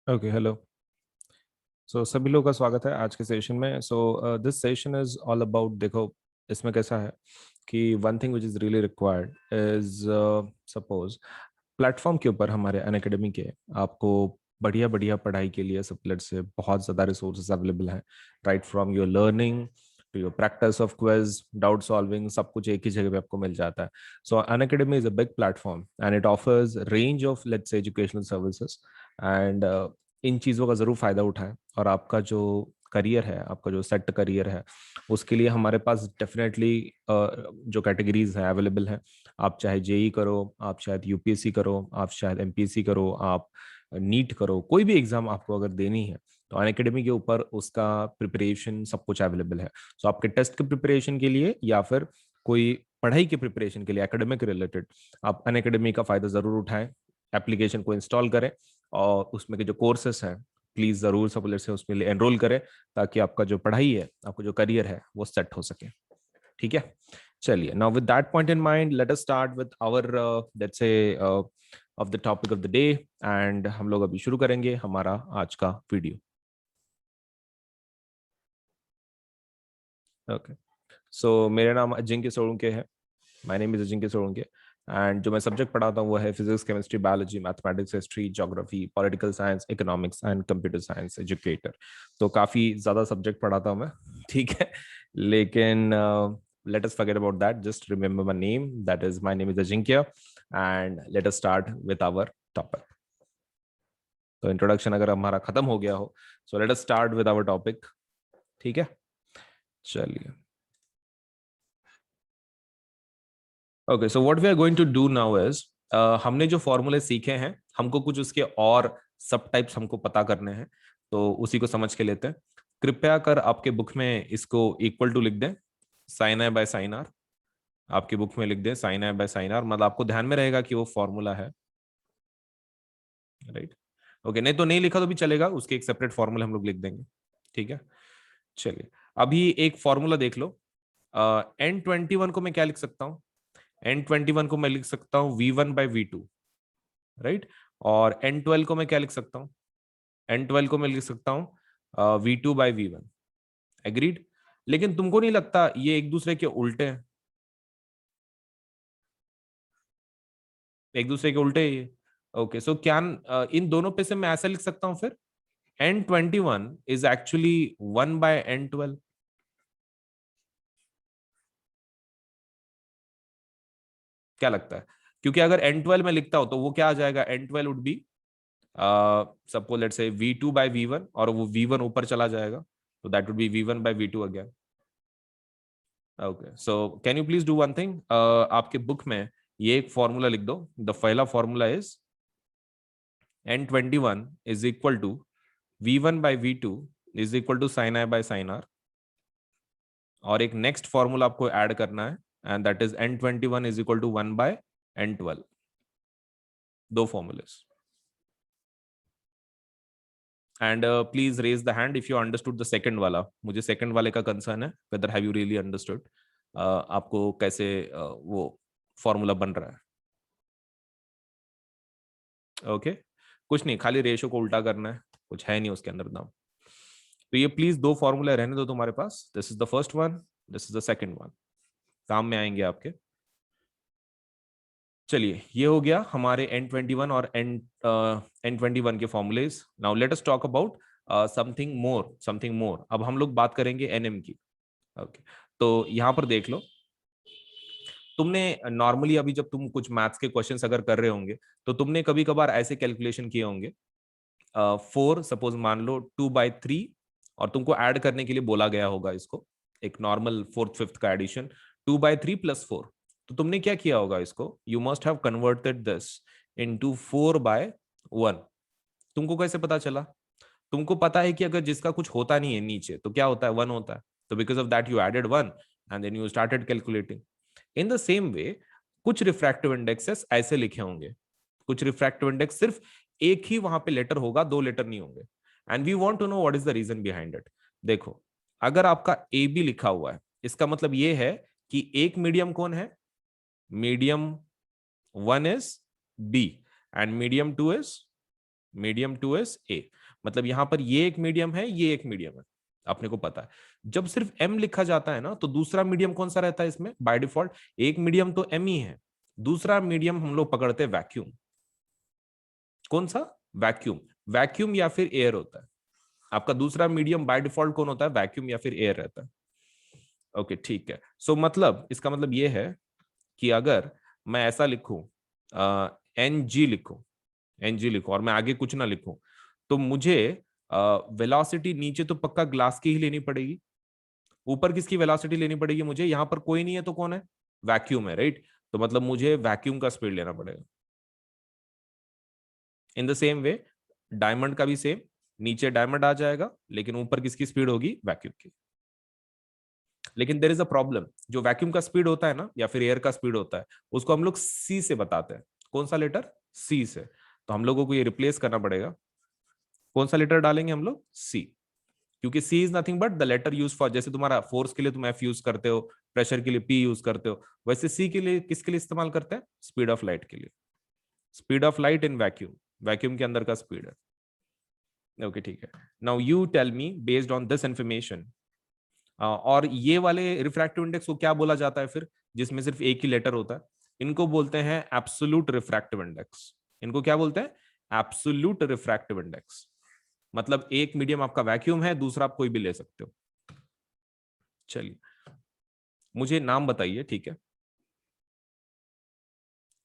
Okay, hello. सभी लोगों का स्वागत है आज के सेशन में। This session is all about, देखो इसमें कैसा है कि one thing which is really required is, suppose platform के ऊपर हमारे अनअकैडमी के आपको बढ़िया बढ़िया पढ़ाई के लिए सबलेट से बहुत ज़्यादा रिसोर्सेज अवेलेबल हैं। Right from your learning to your practice of quiz, doubt solving, सब कुछ एक ही जगह पे आपको मिल जाता है। सो Unacademy is a big platform and it offers range of let's say educational services. And in चीज़ों का ज़रूर फ़ायदा उठाएं और आपका जो करियर है, आपका जो सेट करियर है, उसके लिए हमारे पास डेफिनेटली जो कैटेगरीज हैं अवेलेबल हैं। आप चाहे जेई करो, आप शायद यूपीएससी करो, आप शायद एमपीएससी करो, आप नीट करो, कोई भी एग्जाम आपको अगर देनी है तो अनअकैडमी के ऊपर उसका प्रिपरेशन सब कुछ अवेलेबल है। सो आपके टेस्ट के प्रिपरेशन के लिए या फिर कोई पढ़ाई के प्रिपरेशन के लिए एकेडमिक रिलेटेड, आप अनअकैडमी का फायदा जरूर उठाएं। एप्लीकेशन को इंस्टॉल करें और उसमें के जो कोर्सेस हैं प्लीज जरूर सब से उसमें एनरोल करें, ताकि आपका जो पढ़ाई है, आपका जो करियर है वो सेट हो सके। ठीक है, चलिए। Now with that point in mind, let us start with our let's say of the topic of the day. And हम लोग अभी शुरू करेंगे हमारा आज का वीडियो। ओके, सो मेरा नाम अजिंक्य सोलंके है। My name is Ajinkya Solanke. And जो मैं सब्जेक्ट पढ़ाता हूँ वो है physics, chemistry, biology, mathematics, history, geography, political science, economics and computer science educator. तो काफ़ी ज़्यादा सब्जेक्ट पढ़ाता हूँ मैं। ठीक है, लेकिन let us forget about that. Just remember my name. That is, my name is Ajinkya. And let us start with our topic. तो इंट्रोडक्शन अगर हमारा खत्म हो गया हो, so let us start with our topic. ठीक है, चलिए। Okay, so what we are going to do now is, हमने जो फॉर्मूले सीखे हैं हमको कुछ उसके और सब टाइप्स हमको पता करने हैं, तो उसी को समझ के लेते हैं। कृपया कर आपके बुक में इसको इक्वल टू लिख दें, sine I by sine R. आपके बुक में लिख दें sine I by sine R, मतलब आपको ध्यान में रहेगा कि वो फॉर्मूला है। Right, okay. नहीं तो नहीं लिखा तो भी चलेगा, उसके एक सेपरेट फॉर्मूला हम लोग लिख देंगे। ठीक है, चलिए। अभी एक फॉर्मूला देख लो। N21 को मैं क्या लिख सकता हूँ? N21 को मैं लिख सकता हूँ V1/V2, राइट। और N12 को मैं क्या लिख सकता हूँ? N12 को मैं लिख सकता हूँ V2/V1। एग्रीड? लेकिन तुमको नहीं लगता ये एक दूसरे के उल्टे हैं? एक दूसरे के उल्टे ही है। ओके, सो क्या इन दोनों पे से मैं ऐसा लिख सकता हूँ फिर, N21 इज एक्चुअली 1/N12? क्या लगता है? क्योंकि अगर N12 में लिखता हूं तो वो क्या आ जाएगा, N12 would be suppose let's से V2/V1, और वो V1 ऊपर चला जाएगा, तो that would be V1/V2 again. Okay, so can you please do one thing, आपके बुक में ये एक फॉर्मूला लिख दो। द पहला formula is N21 is equal to V1/V2 is equal to sine I by sine R. और एक next formula आपको ऐड करना है, and that is N21 is equal to 1/N12। दो formulas. And please raise the hand if you understood the second वाला। मुझे second वाले का कंसर्न है, whether have you really understood, आपको कैसे वो फॉर्मूला बन रहा है। ओके, कुछ नहीं, खाली रेशो को उल्टा करना है, कुछ है नहीं उसके अंदर नाम। तो ये प्लीज दो फॉर्मूला रहने दो तुम्हारे पास। This is the first one, this is the second one, काम में आएंगे आपके। चलिए, ये हो गया हमारे N21 और N21 के formulas. Now let us talk about something more. अब हम लोग बात करेंगे एनएम की। ओके, तो यहां पर देख लो, तुमने नॉर्मली अभी जब तुम कुछ मैथ्स के क्वेश्चंस अगर कर रहे होंगे तो तुमने कभी कभार ऐसे कैलकुलेशन किए होंगे। 4 सपोज मान लो 2/3, और तुमको ऐड करने के लिए बोला गया होगा इसको, एक नॉर्मल फोर्थ फिफ्थ का एडिशन, 2/3 + 4। तो तुमने क्या किया होगा इसको, you must have converted this into 4/1। तुमको कैसे पता चला? तुमको पता है कि अगर जिसका कुछ होता नहीं है नीचे तो क्या होता है, 1 होता है। तो because of that you added 1 and then you started calculating. In the same way कुछ रिफ्रैक्टिव इंडेक्सेस ऐसे लिखे होंगे, कुछ रिफ्रैक्टिव इंडेक्स सिर्फ एक ही वहां पे लेटर होगा, दो लेटर नहीं होंगे। And we want to know what is the reason behind it. देखो, अगर आपका ए बी लिखा हुआ है, इसका मतलब ये है कि एक मीडियम कौन है, medium 1 is B and medium 2 is medium 2 is A, मतलब यहां पर ये एक मीडियम है, ये एक मीडियम है, अपने को पता है। जब सिर्फ एम लिखा जाता है ना, तो दूसरा मीडियम कौन सा रहता है इसमें बाय डिफॉल्ट? एक मीडियम तो एम ही है, दूसरा मीडियम हम लोग पकड़ते हैं वैक्यूम। कौन सा? वैक्यूम। वैक्यूम या फिर एयर होता है आपका दूसरा मीडियम, बाय डिफॉल्ट कौन होता है? वैक्यूम या फिर एयर रहता है। ओके ठीक है, सो मतलब इसका मतलब ये है कि अगर मैं ऐसा लिखूं, एन जी लिखूं, एन जी लिखूं और मैं आगे कुछ ना लिखूं, तो मुझे वेलोसिटी नीचे तो पक्का ग्लास की ही लेनी पड़ेगी, ऊपर किसकी वेलोसिटी लेनी पड़ेगी मुझे? यहां पर कोई नहीं है तो कौन है? वैक्यूम है, राइट? तो मतलब मुझे वैक्यूम का स्पीड लेना पड़ेगा। इन द सेम वे डायमंड का भी सेम, नीचे डायमंड आ जाएगा लेकिन ऊपर किसकी स्पीड होगी? वैक्यूम की। लेकिन देयर इज अ प्रॉब्लम, जो वैक्यूम का स्पीड होता है ना या फिर एयर का स्पीड होता है, उसको हम लोग सी से बताते हैं। कौन सा लेटर? सी से। तो हम लोगों को ये रिप्लेस करना पड़ेगा। कौन सा लेटर डालेंगे हम लोग? सी। क्योंकि C is nothing but the letter use for, जैसे तुम्हारा फोर्स के लिए तुम एफ यूज करते हो, प्रेशर के लिए पी यूज करते हो, वैसे सी के लिए किसके लिए इस्तेमाल करते हैं? स्पीड ऑफ लाइट के लिए। Speed of light in vacuum, vacuum के अंदर का स्पीड है। ओके ठीक है, now you tell me based on this information, और ये वाले रिफ्रैक्टिव इंडेक्स को क्या बोला जाता है फिर, जिसमें सिर्फ एक ही लेटर होता है? इनको बोलते हैं एब्सोल्यूट रिफ्रैक्टिव इंडेक्स। इनको क्या बोलते हैं? Absolute refractive index. मतलब एक मीडियम आपका वैक्यूम है, दूसरा आप कोई भी ले सकते हो। चलिए मुझे नाम बताइए, ठीक है?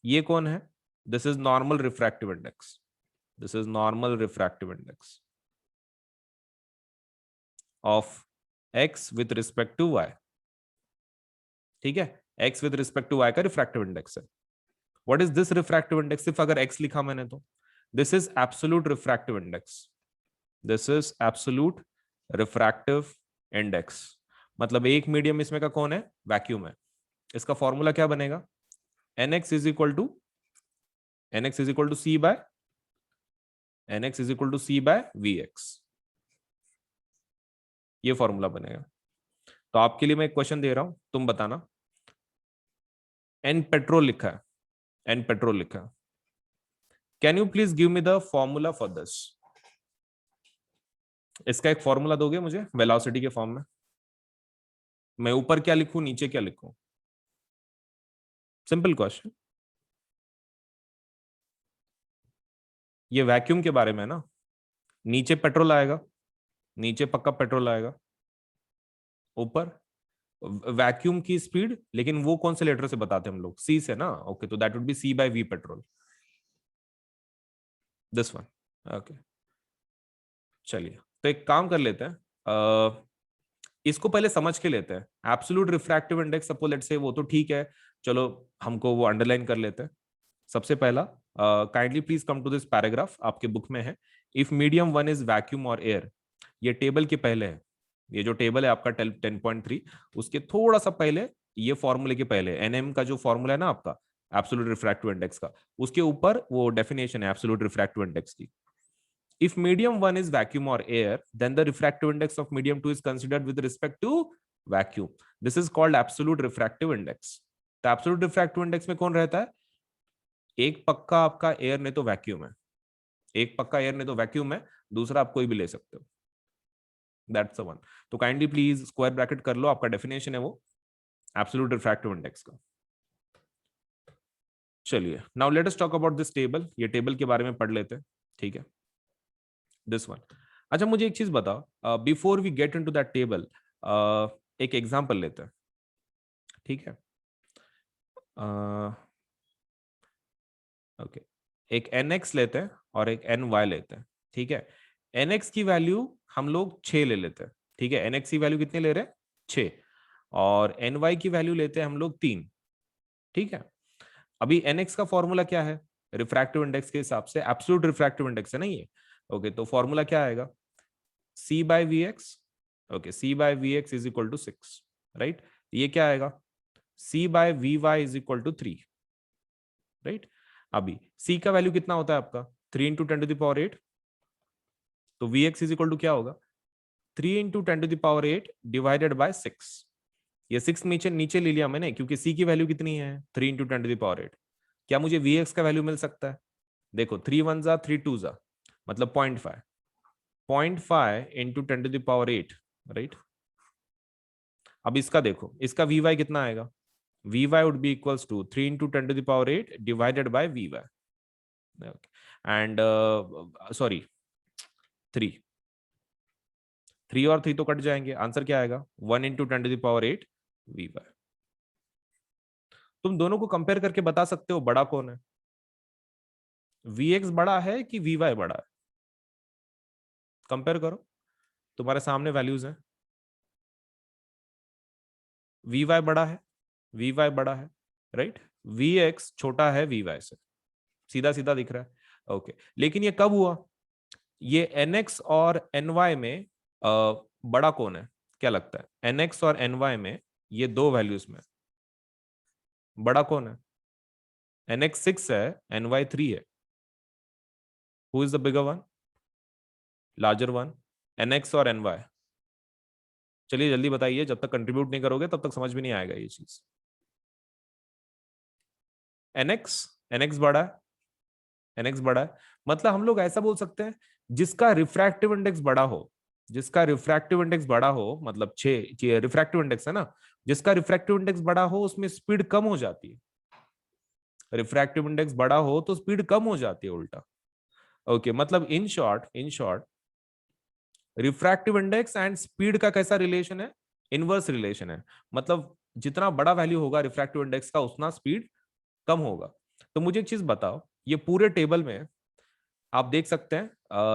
ये कौन है? This is normal refractive index, this is normal refractive index of X with respect to Y. ठीक है, X with respect to Y का रिफ्रैक्टिव इंडेक्स है। What is this refractive index? सिर्फ अगर एक्स लिखा मैंने तो this is absolute refractive index, this is absolute refractive index. मतलब एक मीडियम इसमें का कौन है? वैक्यूम है। इसका फॉर्मूला क्या बनेगा? nx is equal to, nx is equal to C by, nx is equal to C by vx, ये फॉर्मूला बनेगा। तो आपके लिए मैं एक क्वेश्चन दे रहा हूं, तुम बताना। एन पेट्रोल लिखा है, एन पेट्रोल लिखा है, can you please give me the formula for this? इसका एक फॉर्मूला दोगे मुझे वेलोसिटी के फॉर्म में? मैं ऊपर क्या लिखूं, नीचे क्या लिखूं? Simple question. ये वैक्यूम के बारे में है ना, नीचे पेट्रोल आएगा, नीचे पक्का पेट्रोल आएगा, ऊपर वैक्यूम की स्पीड, लेकिन वो कौन से लेटर से बताते हैं हम लोग? सी से ना। ओके, तो that would be C by V petrol, this one. Okay चलिए, तो एक काम कर लेते हैं, इसको पहले समझ के लेते हैं। Absolute refractive index suppose let's से, वो तो ठीक है, चलो हमको वो अंडरलाइन कर लेते हैं। सबसे पहला, kindly please come to this paragraph, आपके बुक में है। If medium one is vacuum और एयर, ये टेबल के पहले है, ये जो टेबल है आपका 10.3, उसके थोड़ा सा पहले, ये फॉर्मूले के पहले एनएम का जो फॉर्मूला है ना आपका एब्सोल्यूट रिफ्रैक्टिव इंडेक्स का, उसके ऊपर वो डेफिनेशन है एब्सोल्यूट रिफ्रैक्टिव इंडेक्स की। If medium 1 is vacuum or air, then the refractive index of medium 2 is considered with respect to vacuum. This is called absolute refractive index. तो absolute refractive index में कौन रहता है? एक पक्का आपका एयर ने तो वैक्यूम है, एक पक्का एयर ने तो वैक्यूम है, दूसरा आप कोई भी ले सकते हो। That's the one. तो काइंडली प्लीज स्क्वायर ब्रैकेट कर लो, आपका डेफिनेशन है वो एब्सोल्यूट रिफ्रैक्टिव इंडेक्स का। चलिए now let us talk about this table, ये टेबल के बारे में पढ़ लेते हैं, ठीक है? This one. अच्छा मुझे एक चीज बताओ, before we get into that table, एक एग्जांपल लेते हैं, ठीक है? ओके, एक nx लेते हैं और एक ny लेते हैं, ठीक है? nx की वैल्यू हम लोग 6 ले लेते हैं, ठीक है? nx की वैल्यू कितने ले रहे हैं? 6। और ny की वैल्यू लेते हैं हम लोग 3, ठीक है? अभी nx का फॉर्मूला क्या है रिफ्रैक्टिव इंडेक्स के हिसाब से? एब्सोल्यूट रिफ्रैक्टिव इंडेक्स है ना ये। ओके, तो फॉर्मूला क्या आएगा? c by vx। Okay, c by vx is equal to 6, right? ये क्या आएगा? c by vy is equal to 3, right? अभी c का वैल्यू कितना होता है आपका? 3 इंटू 10⁸। तो vx इज इक्वल टू क्या होगा? 3 इंटू 10⁸ डिवाइडेड बाय 6। ये 6 नीचे नीचे ले लिया मैंने क्योंकि c की वैल्यू कितनी है? 3 इंटू 10⁸। क्या मुझे vx का वैल्यू मिल सकता है? देखो 3 1 जा 3 2 जा, मतलब 0.5, 0.5 इंटू 10⁸, राइट। अब इसका देखो, इसका वी वाई कितना आएगा, V Y would be equals to 3 into 10⁸ divided by V Y, and sorry 3, 3 और 3 तो कट जाएंगे, आंसर क्या आएगा 1 इंटू 10⁸ वी वाई। तुम दोनों को कंपेयर करके बता सकते हो बड़ा कौन है, वी एक्स बड़ा है कि वी वाई बड़ा है, कंपेयर करो, तुम्हारे सामने वैल्यूज हैं, वी वाई बड़ा है, वी वाई बड़ा है, राइट, वी एक्स छोटा है वी वाई से, सीधा सीधा दिख रहा है, ओके। लेकिन ये कब हुआ, ये एन एक्स और एन वाई में बड़ा कौन है, क्या लगता है एन एक्स और एन वाई में, ये दो वैल्यूज में बड़ा कौन है, एन एक्स 6 है, एन वाई 3 है, who is the bigger one, larger one, N X और एन वाई। चलिए जल्दी बताइए, जब तक कंट्रीब्यूट नहीं करोगे तब तक समझ में नहीं आएगा ये चीज। एनएक्स, एनएक्स बड़ा है, एनएक्स बड़ा है, मतलब हम लोग ऐसा बोल सकते हैं जिसका रिफ्रैक्टिव इंडेक्स बड़ा हो, जिसका रिफ्रैक्टिव इंडेक्स बड़ा हो, मतलब 6 रिफ्रैक्टिव इंडेक्स है ना, जिसका रिफ्रैक्टिव इंडेक्स बड़ा हो उसमें स्पीड कम हो जाती है, रिफ्रैक्टिव इंडेक्स बड़ा हो तो स्पीड कम हो जाती है उल्टा, ओके। मतलब in short, in short refractive index and speed का कैसा रिलेशन है, इनवर्स रिलेशन है, मतलब जितना बड़ा वैल्यू होगा रिफ्रैक्टिव इंडेक्स का उतना स्पीड कम होगा। तो मुझे एक चीज बताओ, ये पूरे टेबल में आप देख सकते हैं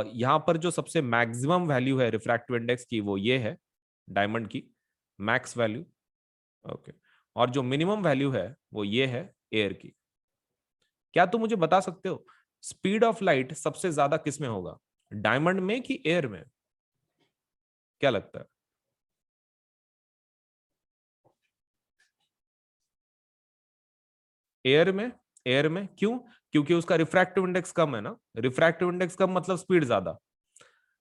यहां पर जो सबसे मैक्सिमम वैल्यू है रिफ्रैक्टिव इंडेक्स की वो ये है, डायमंड की मैक्स वैल्यू, ओके, और जो मिनिमम वैल्यू है वो ये है एयर की। क्या तुम मुझे बता सकते हो स्पीड ऑफ लाइट सबसे ज्यादा किस में होगा, डायमंड में कि एयर में, क्या लगता है? एयर में, एयर में क्यों, क्योंकि उसका रिफ्रैक्टिव इंडेक्स कम है ना, रिफ्रैक्टिव इंडेक्स कम मतलब स्पीड ज्यादा,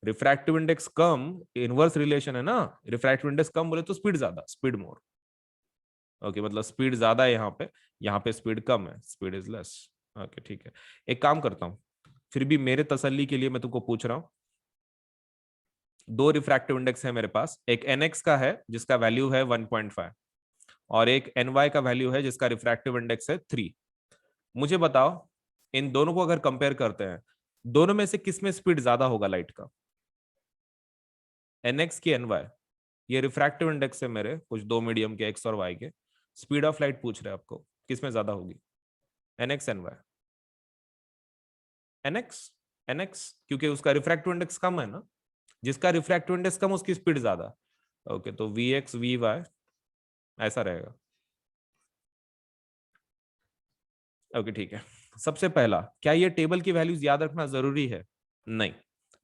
रिफ्रैक्टिव इंडेक्स कम इनवर्स रिलेशन है ना, रिफ्रैक्टिव इंडेक्स कम बोले तो स्पीड ज्यादा, स्पीड मोर, ओके, मतलब स्पीड ज्यादा है यहाँ पे स्पीड कम है, स्पीड इज लेस, ओके ठीक है। एक काम करता हूँ, फिर भी मेरे तसल्ली के लिए मैं तुमको पूछ रहा हूँ, दो रिफ्रैक्टिव इंडेक्स है मेरे पास, एक एनएक्स का है जिसका वैल्यू है 1.5 और एक एनवाई का वैल्यू है जिसका रिफ्रैक्टिव इंडेक्स है 3। मुझे बताओ इन दोनों को अगर कंपेयर करते हैं, दोनों में से किस में स्पीड ज्यादा होगा लाइट का, एनएक्स की एनवाई, ये रिफ्रैक्टिव इंडेक्स है मेरे कुछ दो मीडियम के एक्स और वाई के, स्पीड ऑफ लाइट पूछ रहे हैं आपको किस में ज्यादा होगी, एनएक्स एनवाई, एनएक्स, एनएक्स क्योंकि उसका रिफ्रैक्टिव इंडेक्स कम है ना, जिसका रिफ्रैक्टिव इंडेक्स कम उसकी स्पीड ज्यादा, ओके, तो वी एक्स वी वाई ऐसा रहेगा, ओके ठीक है। सबसे पहला, क्या ये टेबल की वैल्यूज याद रखना जरूरी है, नहीं,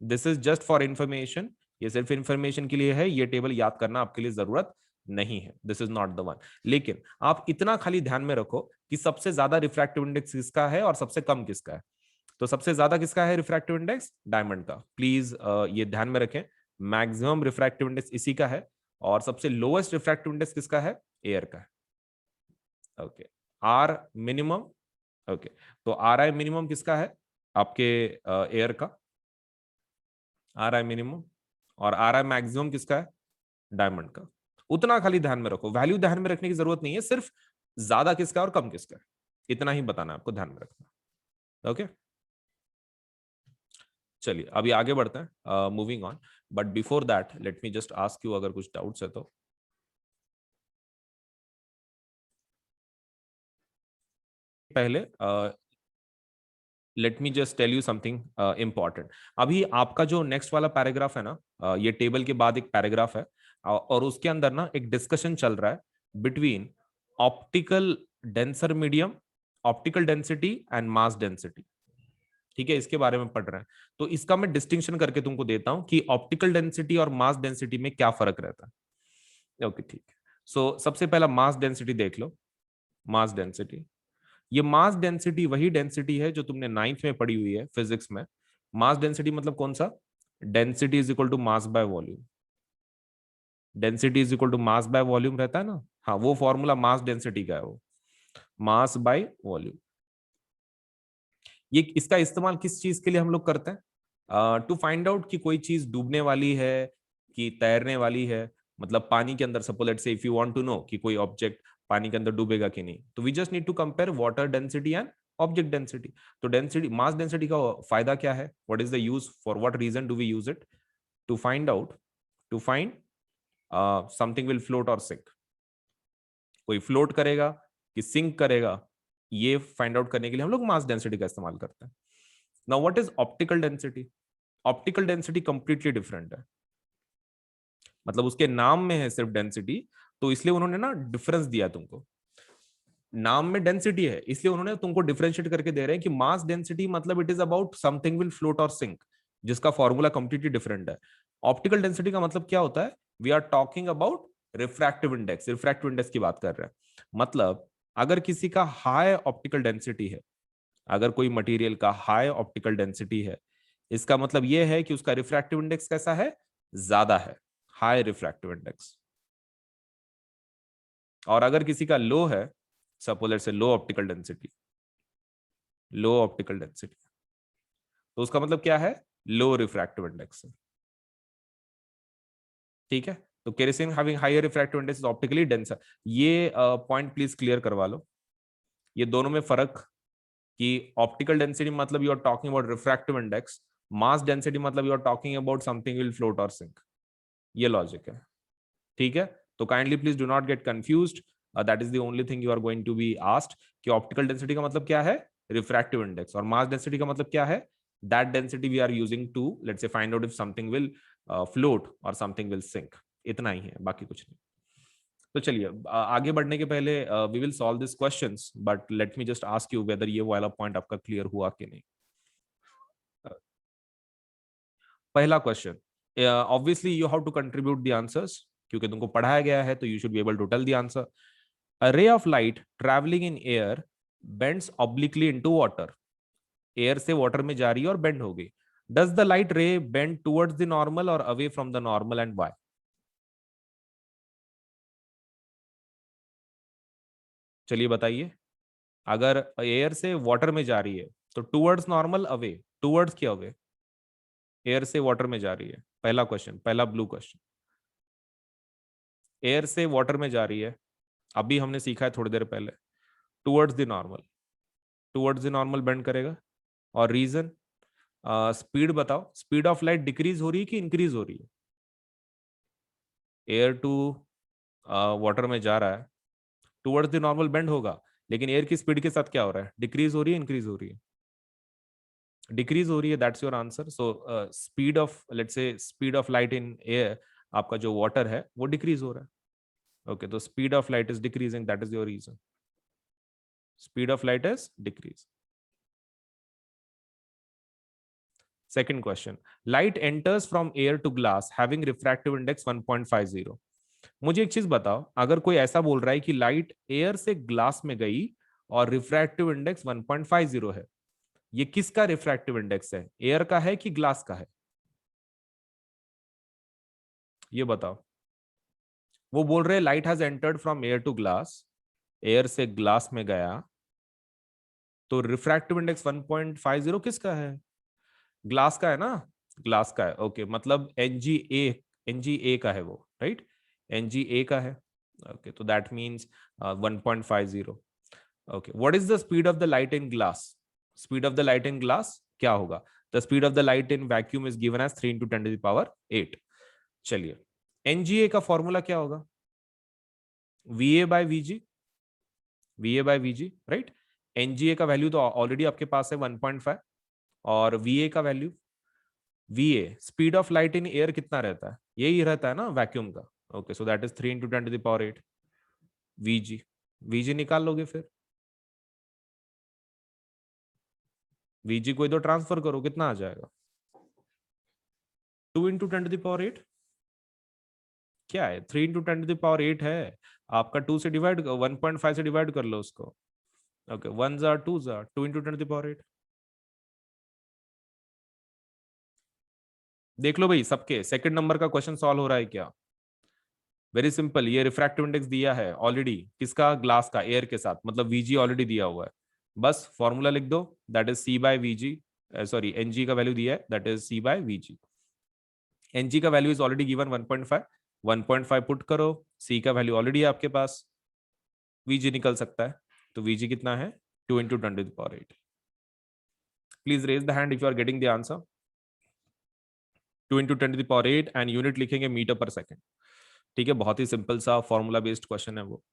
this is just for information, ये सिर्फ इंफॉर्मेशन के लिए है, ये टेबल याद करना आपके लिए जरूरत नहीं है, this is not the one. लेकिन आप इतना खाली ध्यान में रखो कि सबसे ज्यादा रिफ्रैक्टिव इंडेक्स किसका है और सबसे कम किसका है, तो सबसे ज्यादा किसका है रिफ्रैक्टिव इंडेक्स, डायमंड का, प्लीज ये ध्यान में रखें, मैक्सिमम रिफ्रैक्टिव इंडेक्स इसी का है, और सबसे लोएस्ट रिफ्रैक्टिव इंडेक्स किसका है, एयर का है, ओके, आर मिनिमम, ओके, तो आर आई मिनिमम किसका है, आपके एयर का, आर आई मिनिमम, और आर आई मैक्सिमम किसका है, डायमंड का। उतना खाली ध्यान में रखो, वैल्यू ध्यान में रखने की जरूरत नहीं है, सिर्फ ज्यादा किसका और कम किसका है, इतना ही बताना है आपको, ध्यान में रखना, ओके। चलिए अभी आगे बढ़ते हैं, moving on, but before that let me just ask you, अगर कुछ डाउट्स है तो। पहले let me just tell you something important, अभी आपका जो नेक्स्ट वाला पैराग्राफ है ना, ये टेबल के बाद एक पैराग्राफ है, और उसके अंदर ना एक डिस्कशन चल रहा है between optical denser medium, optical density and mass density, ठीक है, इसके बारे में पढ़ रहे हैं। तो इसका मैं डिस्टिंक्शन करके तुमको देता हूं कि ऑप्टिकल डेंसिटी और मास डेंसिटी में क्या फर्क रहता है, ओके ठीक है। सो सबसे पहला मास डेंसिटी देख लो, मास डेंसिटी, ये मास डेंसिटी वही डेंसिटी है जो तुमने नाइन्थ में पढ़ी हुई है फिजिक्स में, मास डेंसिटी मतलब कौन सा, density is equal to mass by volume, density is equal to mass by volume रहता है ना, हाँ वो फॉर्मूला मास डेंसिटी का है, वो मास बाय वॉल्यूम। ये इसका इस्तेमाल किस चीज के लिए हम लोग करते हैं, टू फाइंड आउट कि कोई चीज डूबने वाली है कि तैरने वाली है, मतलब पानी के अंदर, suppose let's say if you want to know कि कोई ऑब्जेक्ट पानी के अंदर डूबेगा कि नहीं, तो we just need to compare water density and object density. तो डेंसिटी, मास डेंसिटी का फायदा क्या है, what is the use, for what reason do we use it, to find out, to find something will float और sink, कोई float करेगा कि sink करेगा, ये फाइंड आउट करने के लिए हम लोग मास डेंसिटी का इस्तेमाल करते हैं। Now what is optical density, optical density completely different है, मतलब उसके नाम में है सिर्फ डेंसिटी, तो इसलिए उन्होंने ना डिफरेंस दिया तुमको, नाम में डेंसिटी है इसलिए उन्होंने तुमको डिफरेंशिएट करके दे रहे हैं कि मास डेंसिटी मतलब it is about something will float और सिंक, जिसका फॉर्मूला कंप्लीटली डिफरेंट है। ऑप्टिकल डेंसिटी का मतलब क्या होता है, we are talking about refractive index, refractive index की बात कर रहे हैं। मतलब अगर किसी का हाई ऑप्टिकल डेंसिटी है, अगर कोई मटेरियल का हाई ऑप्टिकल डेंसिटी है, इसका मतलब यह है कि उसका रिफ्रैक्टिव इंडेक्स कैसा है, ज्यादा है, हाई रिफ्रैक्टिव इंडेक्स। और अगर किसी का लो है, सपोज लेट्स से लो ऑप्टिकल डेंसिटी, लो ऑप्टिकल डेंसिटी, तो उसका मतलब क्या है, लो रिफ्रैक्टिव इंडेक्स है। ठीक है, तो kerosene having higher refractive index is optically denser. ये पॉइंट प्लीज क्लियर करवा लो, ये दोनों में फर्क, कि ऑप्टिकल डेंसिटी मतलब you are talking about refractive index, mass density मतलब you are talking about something will float और सिंक, ये लॉजिक है। ठीक है, तो kindly please do not get confused, that is the only thing you are going to be asked, कि optical density का मतलब क्या है, रिफ्रैक्टिव इंडेक्स, और मास डेंसिटी का मतलब क्या है, that density we are using to let's say find out if something will float और समथिंग विल सिंक, इतना ही है, बाकी कुछ नहीं। तो चलिए आगे बढ़ने के पहले we will solve this questions, but let me just ask you whether ये वाला पॉइंट आपका क्लियर हुआ कि नहीं। पहला question, obviously you have to contribute the answers, क्योंकि तुमको पढ़ाया गया है तो you should be able to tell the answer. A ray of light traveling in air bends obliquely into water. Air से वाटर में जा रही है और बेंड हो गई। Does the light ray bend towards the normal or away from the normal and why? चलिए बताइए, अगर एयर से वाटर में जा रही है तो टूवर्ड्स नॉर्मल, अवे, टूवर्ड्स क्या अवे, एयर से वाटर में जा रही है, पहला क्वेश्चन, पहला ब्लू क्वेश्चन, एयर से वाटर में जा रही है, अभी हमने सीखा है थोड़ी देर पहले, towards the normal, towards the normal bend करेगा, और रीजन, स्पीड बताओ, स्पीड ऑफ लाइट डिक्रीज हो रही है कि इंक्रीज हो रही है, एयर टू वाटर में जा रहा है, टुवर्ड्स द नॉर्मल बेंड होगा, लेकिन एयर की स्पीड के साथ क्या हो रहा है, डिक्रीज हो रही है, इंक्रीज हो रही है, डिक्रीज हो रही है, that's your answer. So speed of let's say speed of light in air, आपका जो वाटर है वो डिक्रीज हो रहा है। ओके, तो speed of light is decreasing, that is your reason, speed of light is decrease. Second question, light enters from air to glass having refractive index 1.50। मुझे एक चीज बताओ, अगर कोई ऐसा बोल रहा है कि लाइट एयर से ग्लास में गई और रिफ्रैक्टिव इंडेक्स 1.50 है, ये किसका रिफ्रैक्टिव इंडेक्स है, एयर का है कि ग्लास का है, ये बताओ। वो बोल रहे light has entered from air to glass, air से ग्लास में गया, तो रिफ्रैक्टिव इंडेक्स 1.50 किसका है, ग्लास का है ना, ग्लास का है। ओके, मतलब एनजीए, एनजीए का है वो, राइट, एनजीए का है। ओके, तो that means 1.50। Okay, what is the speed of the light in glass, speed of the light in glass क्या होगा, the speed of the light in vacuum is given as 3 × 10⁸। चलिए, NGA का formula क्या होगा, VA by VG, VA by VG, right. NGA का value तो already आपके पास है 1.5, और वीए का value, V A speed of light in air कितना रहता है, यही रहता है ना वैक्यूम का। Okay, so that is 3 × 10⁸। V G, V G निकाल लोगे फिर, वीजी को इधर ट्रांसफर करो, कितना आ जाएगा, 2 × 10⁸। क्या है, 3 × 10⁸ है, आपका 2 से डिवाइड, 1.5 से डिवाइड कर लो उसको। Okay, 1 jar 2 jar 2 × 10⁸। देख लो भाई, सबके सेकंड नंबर का क्वेश्चन सॉल्व हो रहा है क्या, वेरी सिंपल, ये रिफ्रैक्टिव इंडेक्स दिया है ऑलरेडी, किसका, ग्लास का, एयर के साथ, मतलब वीजी ऑलरेडी दिया हुआ है, बस फॉर्मूला लिख दो, that is C by VG sorry NG का वैल्यू दिया है, that is C by VG. NG का value is already given 1.5, 1.5 put करो, सी का वैल्यू ऑलरेडी है आपके पास, वीजी निकल सकता है, तो वीजी कितना है 2 × 10⁸। Please raise the hand if you are getting the answer. 2 × 10⁸ and unit लिखेंगे मीटर पर सेकेंड। ठीक है, बहुत ही सिंपल सा फॉर्मूला बेस्ड क्वेश्चन है वो।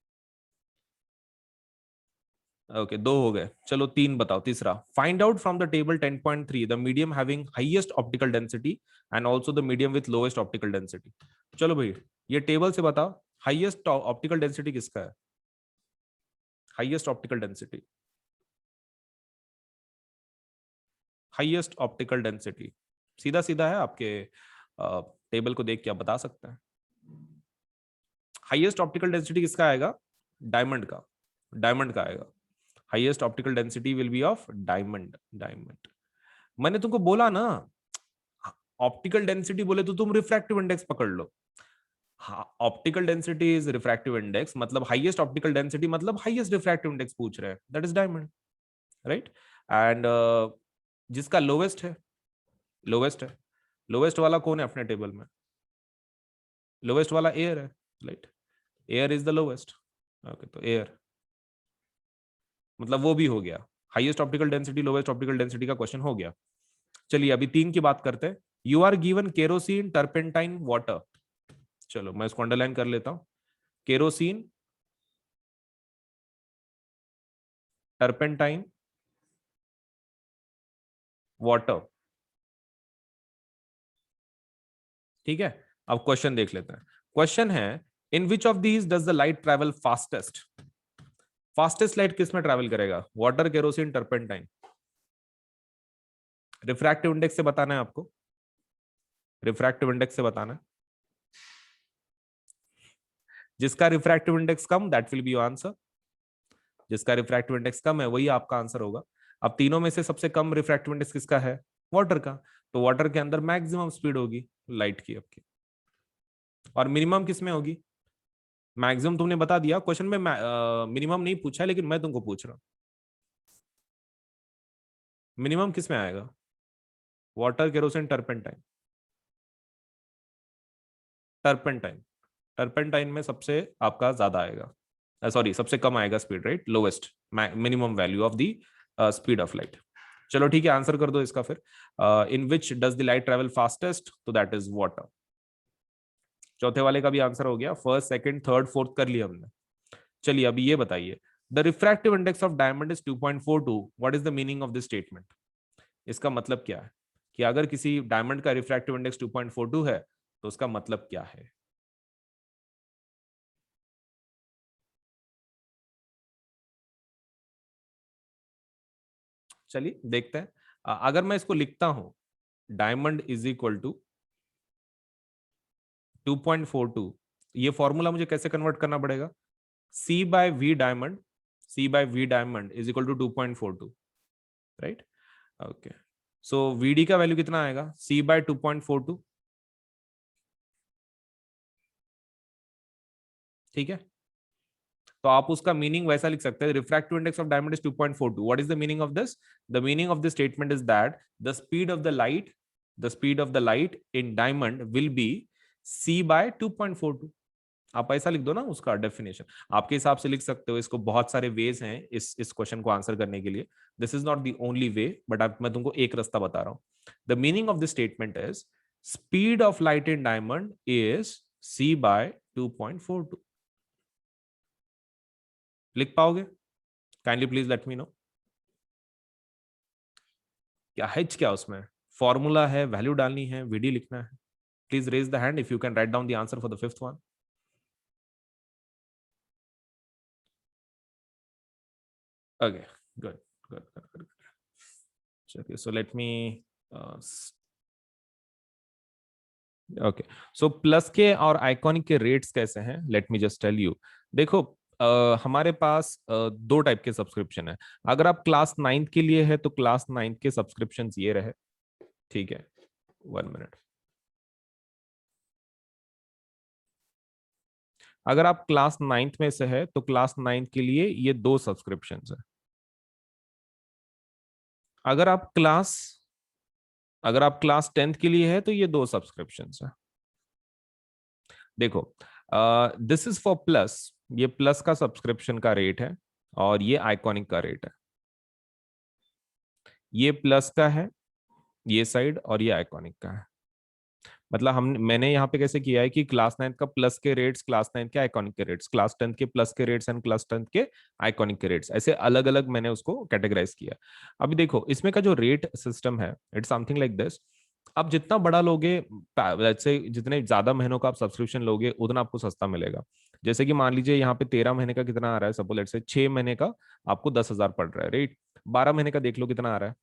ओके, दो हो गए, चलो तीन बताओ। तीसरा, find out from the table 10.3 the medium having highest optical density and also the medium with lowest optical density. चलो भाई, ये टेबल से बताओ हाईएस्ट ऑप्टिकल डेंसिटी किसका है, highest optical density, highest optical density सीधा सीधा है, आपके टेबल को देख के आप बता सकते हैं। हाईएस्ट ऑप्टिकल डेंसिटी किसका आएगा, डायमंड का, डायमंड का आएगा। Highest optical density will be of diamond, diamond. मैंने तुमको बोला ना, ऑप्टिकल डेंसिटी बोले तो तुम रिफ्रैक्टिव इंडेक्स पकड़ लो। Optical density is refractive index, मतलब हाईएस्ट ऑप्टिकल डेंसिटी मतलब हाईएस्ट रिफ्रैक्टिव इंडेक्स पूछ रहे हैं, that is diamond, right. And जिसका लोवेस्ट है, लोवेस्ट है, लोवेस्ट वाला कौन है अपने टेबल में, लोवेस्ट वाला एयर है, right. Air is the lowest. Okay, तो एयर मतलब वो भी हो गया, highest optical density lowest optical density का क्वेश्चन हो गया। चलिए अभी तीन की बात करते हैं। You are given kerosene, turpentine, water. चलो मैं इसको अंडरलाइन कर लेता हूं। Kerosene, turpentine, water. ठीक है, अब क्वेश्चन देख लेते हैं। क्वेश्चन है, in which of these does the light travel fastest. Fastest light किस में ट्रेवल करेगा, water, kerosene, turpentine. Refractive index से बताना है आपको, रिफ्रैक्टिव इंडेक्स से बताना है। जिसका refractive index come, that will be your answer. जिसका रिफ्रैक्टिव इंडेक्स कम है वही आपका आंसर होगा। अब तीनों में से सबसे कम रिफ्रैक्टिव इंडेक्स किसका है, वाटर का, तो वाटर के अंदर मैक्सिमम स्पीड होगी लाइट की आपकी। और मिनिमम किस में होगी, मैक्सिमम तुमने बता दिया क्वेश्चन में, मिनिमम नहीं पूछा है, लेकिन मैं तुमको पूछ रहा हूं मिनिमम किस में आएगा, water, kerosene, turpentine. Turpentine, turpentine में सबसे आपका ज्यादा आएगा, सॉरी सबसे कम आएगा speed, right, lowest minimum value of the speed of light. चलो ठीक है, आंसर कर दो इसका फिर। In which does the light travel fastest, तो दैट इज वाटर। चौथे वाले का भी आंसर हो गया, फर्स्ट सेकंड थर्ड फोर्थ कर लिया हमने। चलिए अभी ये बताइए, the refractive index of diamond is 2.42, what is the meaning of this statement. इसका मतलब क्या है कि अगर किसी डायमंड का रिफ्रैक्टिव इंडेक्स 2.42 है तो उसका मतलब क्या है। चलिए देखते हैं। अगर मैं इसको लिखता हूं, डायमंड इज इक्वल टू 2.42, ये फॉर्मूला मुझे कैसे कन्वर्ट करना पड़ेगा, C by V diamond, C by V diamond is equal to 2.42, right. Okay, so VD का वैल्यू कितना आएगा, सी बाय 2.42। ठीक है, तो आप उसका मीनिंग वैसा लिख सकते हैं, refractive index of diamond is 2.42, what is the meaning of this, the meaning of this statement is that the speed of the light, the speed of the light in diamond will be C by 2.42। आप ऐसा लिख दो ना उसका definition, आपके हिसाब से लिख सकते हो इसको, बहुत सारे वेज हैं इस क्वेश्चन को आंसर करने के लिए, this is not the only way, but आप मैं तुमको एक रास्ता बता रहा हूं। The meaning of this statement is speed of light in diamond is C by 2.42। लिख पाओगे, kindly please let me know. क्या है क्या उसमें, फॉर्मूला है, वैल्यू डालनी है, वीडी लिखना है। Please raise the hand if you can write down the answer for the fifth one. Okay, good, good, good, good, good. Okay, so let me okay, so plus के और iconic के rates कैसे हैं, let me just tell you. देखो हमारे पास दो type के subscription है। अगर आप क्लास 9th के लिए है तो क्लास 9th के सब्सक्रिप्शन ये रहे, ठीक है, 1 मिनट। अगर आप क्लास 9th में से है तो क्लास 9th के लिए ये दो सब्सक्रिप्शन है। अगर आप क्लास अगर आप क्लास 10th के लिए है तो ये 2 सब्सक्रिप्शन है। देखो, दिस इज फॉर प्लस, ये प्लस का सब्सक्रिप्शन का रेट है और ये आइकॉनिक का रेट है। ये प्लस का है ये साइड, और ये आइकॉनिक का है। मतलब हम मैंने यहाँ पे कैसे किया है कि क्लास 9 का प्लस के रेट्स, क्लास 9 के आइकॉनिक के रेट्स, क्लास 10 के प्लस के रेट्स एंड क्लास 10 के आइकॉनिक के रेट्स, ऐसे अलग अलग मैंने उसको कैटेगराइज किया। अभी देखो इसमें का जो रेट सिस्टम है, इट्स समथिंग लाइक दिस। आप जितना बड़ा लोगे, let's say जितने ज्यादा महीनों का आप सब्सक्रिप्शन लोगे उतना आपको सस्ता मिलेगा। जैसे कि मान लीजिए यहाँ पे 13 महीने का कितना आ रहा है, सपोज लेट्स से 6 महीने का आपको 10,000 पड़ रहा है, राइट। 12 महीने का देख लो कितना आ रहा है,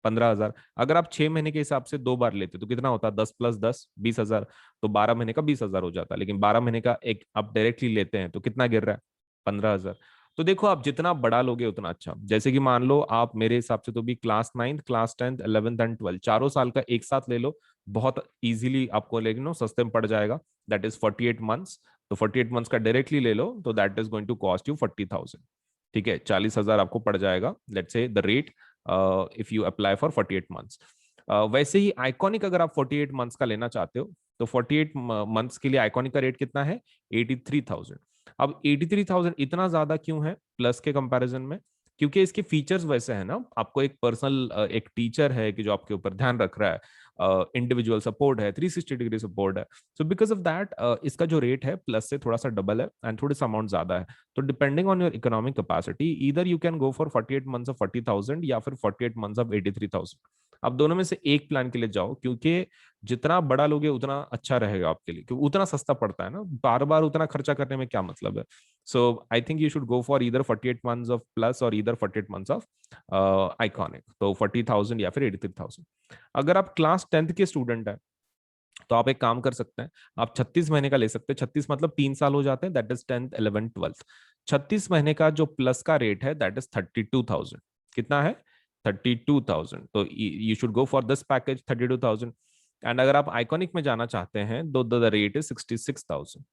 15,000। अगर आप 6 महीने के हिसाब से 2 बार लेते तो कितना होता, 10 + 10 20,000। तो 12 महीने का 20,000 हो जाता, लेकिन 12 महीने का एक आप डायरेक्टली लेते हैं तो कितना गिर रहा है, 15,000। तो देखो आप जितना बड़ा लोगे उतना अच्छा। जैसे कि मान लो आप मेरे हिसाब से तो भी क्लास 9, क्लास 10, 11th एंड 12 चारों साल का एक साथ ले लो, बहुत इजीली आपको लेकिन नो सस्ते में पड़ जाएगा। That is 48 months. तो 48 मंथ्स का डायरेक्टली ले लो तो that is going to cost you 40,000। ठीक है, 40,000 आपको पड़ जाएगा, let's say the rate, if you apply for 48 months. वैसे ही आइकॉनिक अगर आप 48 मंथ्स का लेना चाहते हो तो 48 मंथ्स के लिए आइकॉनिक का रेट कितना है, 83,000। अब 83,000 इतना ज्यादा क्यों है प्लस के कंपैरिजन में? क्योंकि इसके फीचर्स वैसे हैं ना, आपको एक पर्सनल एक टीचर है कि जो आपके ऊपर ध्यान रख रहा है, इंडिविजुअल सपोर्ट है, 360 डिग्री सपोर्ट है। सो बिकॉज ऑफ दैट इसका जो रेट है प्लस से थोड़ा सा डबल है एंड थोड़ा सा अमाउंट ज्यादा है। तो depending on your economic capacity, इधर you can go for 48 months of 40,000 या फिर 48 मंथ्स ऑफ 83,000। आप दोनों में से एक प्लान के लिए जाओ, क्योंकि जितना बड़ा लोगे उतना अच्छा रहेगा आपके लिए, क्योंकि उतना सस्ता पड़ता है ना, बार बार उतना खर्चा करने में क्या मतलब है। So I think you should go for इधर 48 मंथ्स ऑफ प्लस और इधर 48 मंथ्स ऑफ आइकॉनिक, तो 40,000 या फिर 83,000। अगर आप क्लास 10th के स्टूडेंट हैं तो आप एक काम कर सकते हैं, आप 36 महीने का ले सकते हैं। 36 मतलब 3 साल हो जाते हैं, that is 10th 11th 12th। 36 महीने का जो प्लस का रेट है दैट इज 32,000। कितना है, 32,000। तो you should go for this package 32,000। And अगर आप आइकॉनिक में जाना चाहते हैं तो द रेट इज 66,000।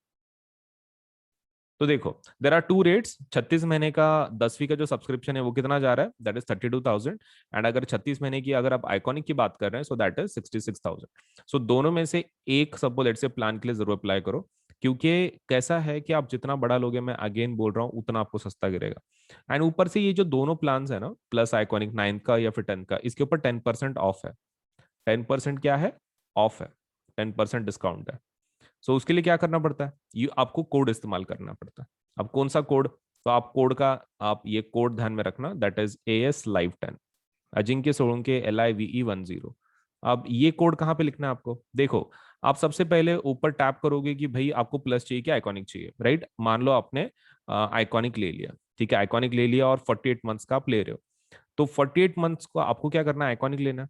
तो देखो देर आर टू रेट्स। 36 महीने का 10वीं का जो सब्सक्रिप्शन है वो कितना जा रहा है, दैट इज 32,000। एंड अगर 36 महीने की अगर आप आइकॉनिक की बात कर रहे हैं सो दैट इज 66,000। सो दोनों में से एक सपोज लेट्स से प्लान के लिए जरूर अप्लाई करो, क्योंकि कैसा है कि आप जितना बड़ा लोगे, मैं अगेन बोल रहा हूँ, उतना आपको सस्ता गिरेगा। एंड ऊपर से ये जो दोनों प्लान है ना, प्लस आइकॉनिक 9th का या फिर 10th का, इसके ऊपर 10% ऑफ है। 10% क्या है, ऑफ है, 10% डिस्काउंट है। सो उसके लिए क्या करना पड़ता है, ये आपको कोड इस्तेमाल करना पड़ता है। अब कौन सा कोड, तो आप कोड का, आप ये कोड ध्यान में रखना, that is AS Live 10, Ajinkya Solanke LIVE 10। अब ये कोड कहाँ पे लिखना है आपको, देखो आप सबसे पहले ऊपर टैप करोगे कि भाई आपको प्लस चाहिए क्या आइकॉनिक चाहिए, राइट। मान लो आपने आइकॉनिक ले लिया, ठीक है, आइकॉनिक ले लिया और 48 मंथ्स का आप ले रहे हो। तो 48 मंथ्स को आपको क्या करना है, आइकॉनिक लेना है।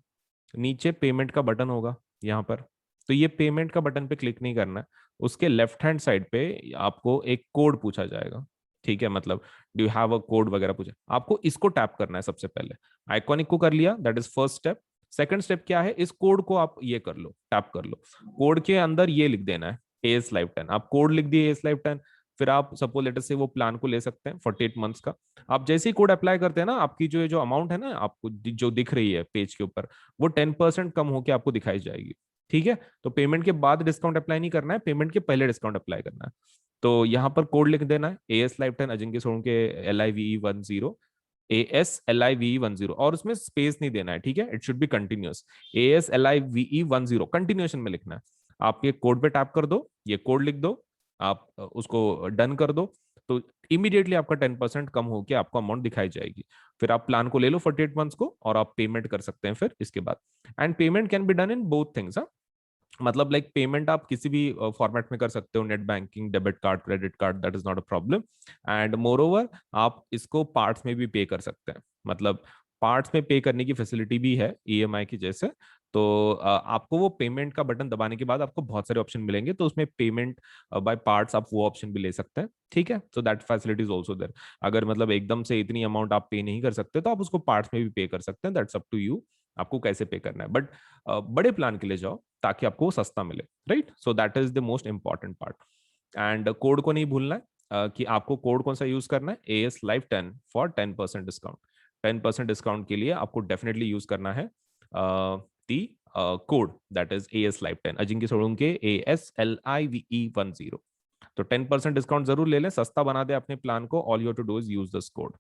नीचे पेमेंट का बटन होगा यहाँ पर, तो ये पेमेंट का बटन पे क्लिक नहीं करना है। उसके लेफ्ट हैंड साइड पे आपको एक कोड पूछा जाएगा, ठीक है, मतलब do you have a code वगैरह पूछा, आपको इसको टैप करना है सबसे पहले। आइकॉनिक को कर लिया, that is first step. Second step क्या है, इस कोड को आप ये कर लो, टैप कर लो। कोड के अंदर ये लिख देना है AS Live 10। आप कोड लिख दिए AS Live 10, फिर आप सपोज लेटर से वो प्लान को ले सकते हैं 48 मंथ्स का। आप जैसे ही कोड अप्लाई करते हैं ना, आपकी जो अमाउंट है ना आपको जो दिख रही है पेज के ऊपर, वो 10% कम होकर आपको दिखाई जाएगी। ठीक है, तो पेमेंट के बाद डिस्काउंट अप्लाई नहीं करना है, पेमेंट के पहले डिस्काउंट अप्लाई करना है। तो यहाँ पर कोड लिख देना है AS Live 10 Ajinkya Solanke LIVE 10, ASLIVE 10, और उसमें स्पेस नहीं देना है, ठीक है, it should be continuous. ASLIVE 10 continuation में लिखना है। आप ये कोड पे टैप कर दो, ये कोड लिख दो, आप उसको डन कर दो, तो इमीडिएटली आपका 10% कम होकर आपको अमाउंट दिखाई जाएगी। फिर आप प्लान को ले लो 48 मंथ्स को और आप पेमेंट कर सकते हैं फिर इसके बाद। And payment can be done in both things. मतलब लाइक पेमेंट आप किसी भी फॉर्मेट में कर सकते हो, net banking, debit card, credit card, that is not a problem. And more over आप इसको पार्ट्स में भी पे कर सकते हैं, मतलब पार्ट्स में पे करने की फैसिलिटी भी है EMI की जैसे। तो आपको वो पेमेंट का बटन दबाने के बाद आपको बहुत सारे ऑप्शन मिलेंगे, तो उसमें पेमेंट बाय पार्ट्स आप वो ऑप्शन भी ले सकते हैं, ठीक है। So that facility is also there. अगर मतलब एकदम से इतनी अमाउंट आप पे नहीं कर सकते तो आप उसको पार्ट्स में भी पे कर सकते हैं, दैट्स अप टू यू, आपको कैसे पे करना है। बट बड़े प्लान के लिए जाओ ताकि आपको सस्ता मिले, right. So that is the most important part. And code को नहीं भूलना है, कि आपको कोड कौन सा यूज करना है, AS Live 10 for 10% discount. 10% discount के लिए आपको डेफिनेटली यूज करना है दी code that is AS Live 10, Ajinkya Solanke ASLIVE10। तो 10% डिस्काउंट जरूर ले लें, सस्ता बना दे अपने प्लान को। All you to do is use this code.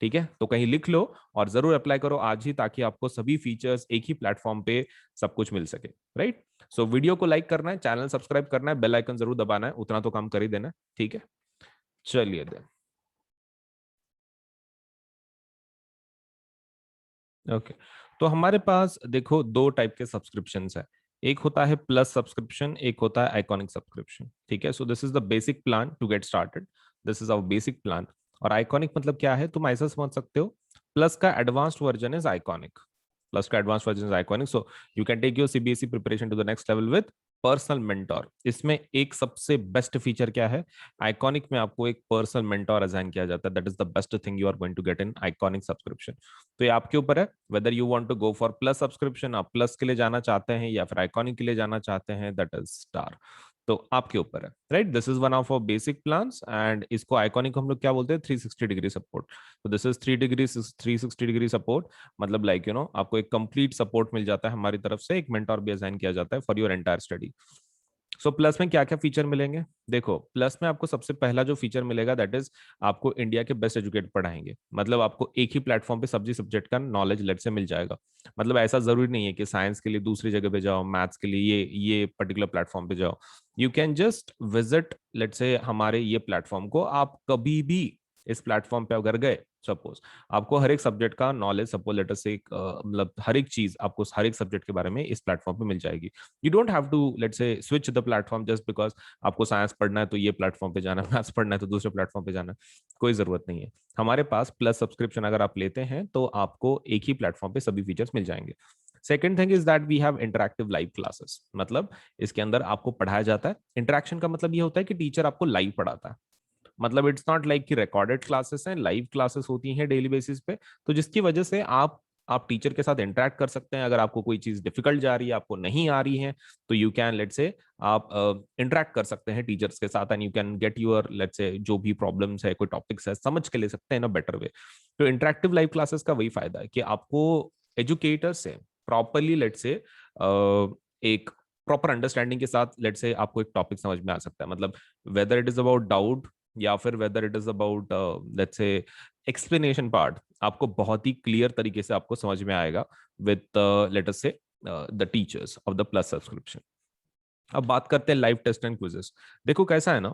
ठीक है, तो कहीं लिख लो और जरूर अप्लाई करो आज ही, ताकि आपको सभी फीचर्स एक ही प्लेटफॉर्म पे सब कुछ मिल सके। राइट, सो वीडियो को लाइक करना है, चैनल सब्सक्राइब करना है, बेल आइकन जरूर दबाना है, उतना तो काम कर ही देना है। ठीक है, चलिए देन। ओके, तो हमारे पास देखो दो टाइप के सब्सक्रिप्शंस है। एक होता है प्लस सब्सक्रिप्शन, एक होता है आइकॉनिक सब्सक्रिप्शन। ठीक है, so this is the basic plan to get started. This is our basic plan. और आइकॉनिक मतलब क्या है, तुम ऐसा समझ सकते हो, प्लस का advanced version is iconic. Plus का advance version is iconic, so you can take your CBSE preparation to the next level with personal mentor. इसमें एक सबसे बेस्ट फीचर क्या है, आइकॉनिक में आपको एक पर्सनल मेंटोर असाइन किया जाता है। That is the best thing you are going to get in iconic subscription. तो ये आपके ऊपर है whether you want to go for plus subscription, आप प्लस के लिए जाना चाहते हैं या फिर आइकॉनिक के लिए जाना चाहते हैं, दैट इज स्टार। तो आपके ऊपर है। Right, this is one of our basic plans, and इसको आइकॉनिक हम लोग क्या बोलते हैं, 360 डिग्री सपोर्ट। तो दिस इज 360 डिग्री सपोर्ट। मतलब लाइक आपको एक कंप्लीट सपोर्ट मिल जाता है हमारी तरफ से, एक मेंटोर भी असाइन किया जाता है for your entire study. So plus में क्या क्या फीचर मिलेंगे, देखो प्लस में आपको सबसे पहला जो फीचर मिलेगा दैट इज आपको इंडिया के बेस्ट एजुकेटर पढ़ाएंगे। मतलब आपको एक ही प्लेटफॉर्म पे सब्जी सब्जेक्ट का नॉलेज लेट से मिल जाएगा। मतलब ऐसा जरूरी नहीं है कि साइंस के लिए दूसरी जगह पे जाओ, मैथ्स के लिए ये पर्टिकुलर प्लेटफॉर्म पे जाओ। You can just visit let say हमारे ये प्लेटफॉर्म को, आप कभी भी इस प्लेटफॉर्म पे अगर गए, सपोज आपको हर एक सब्जेक्ट का नॉलेज, सपोज लेटर से मतलब हर एक चीज आपको हर एक सब्जेक्ट के बारे में इस प्लेटफॉर्म पे मिल जाएगी। You don't have to let's say switch the platform just because आपको साइंस पढ़ना है तो ये प्लेटफॉर्म पे जाना है, मैथ्स पढ़ना है तो दूसरे प्लेटफॉर्म पे जाना है। कोई जरूरत नहीं है। हमारे पास प्लस सब्सक्रिप्शन अगर आप लेते हैं तो आपको एक ही प्लेटफॉर्म पे सभी फीचर्स मिल जाएंगे। Second thing is that we have interactive live classes. मतलब इसके अंदर आपको पढ़ाया जाता है। इंटरेक्शन का मतलब ये होता है कि टीचर आपको लाइव पढ़ाता है। मतलब इट्स नॉट लाइक कि रिकॉर्डेड क्लासेस हैं, लाइव क्लासेस होती हैं डेली बेसिस पे। तो जिसकी वजह से आप टीचर के साथ इंटरेक्ट कर सकते हैं। अगर आपको कोई चीज डिफिकल्ट जा रही है, आपको नहीं आ रही है, तो यू कैन लेट से आप इंटरेक्ट कर सकते हैं टीचर्स के साथ, and you can get your let say जो भी प्रॉब्लम्स है, कोई टॉपिक्स है, समझ के ले सकते हैं ना बेटर वे। तो इंटरेक्टिव लाइव क्लासेस का वही फायदा है कि आपको एजुकेटर से प्रॉपरली लेट से एक प्रॉपर अंडरस्टैंडिंग के साथ लेट से आपको एक टॉपिक समझ में आ सकता है। मतलब whether it is about doubt या फिर whether it is about let's say explanation part, आपको बहुत ही क्लियर तरीके से आपको समझ में आएगा विद लेट अस से the teachers of the plus subscription. अब बात करते हैं लाइव टेस्ट एंड क्विजेस। देखो कैसा है ना,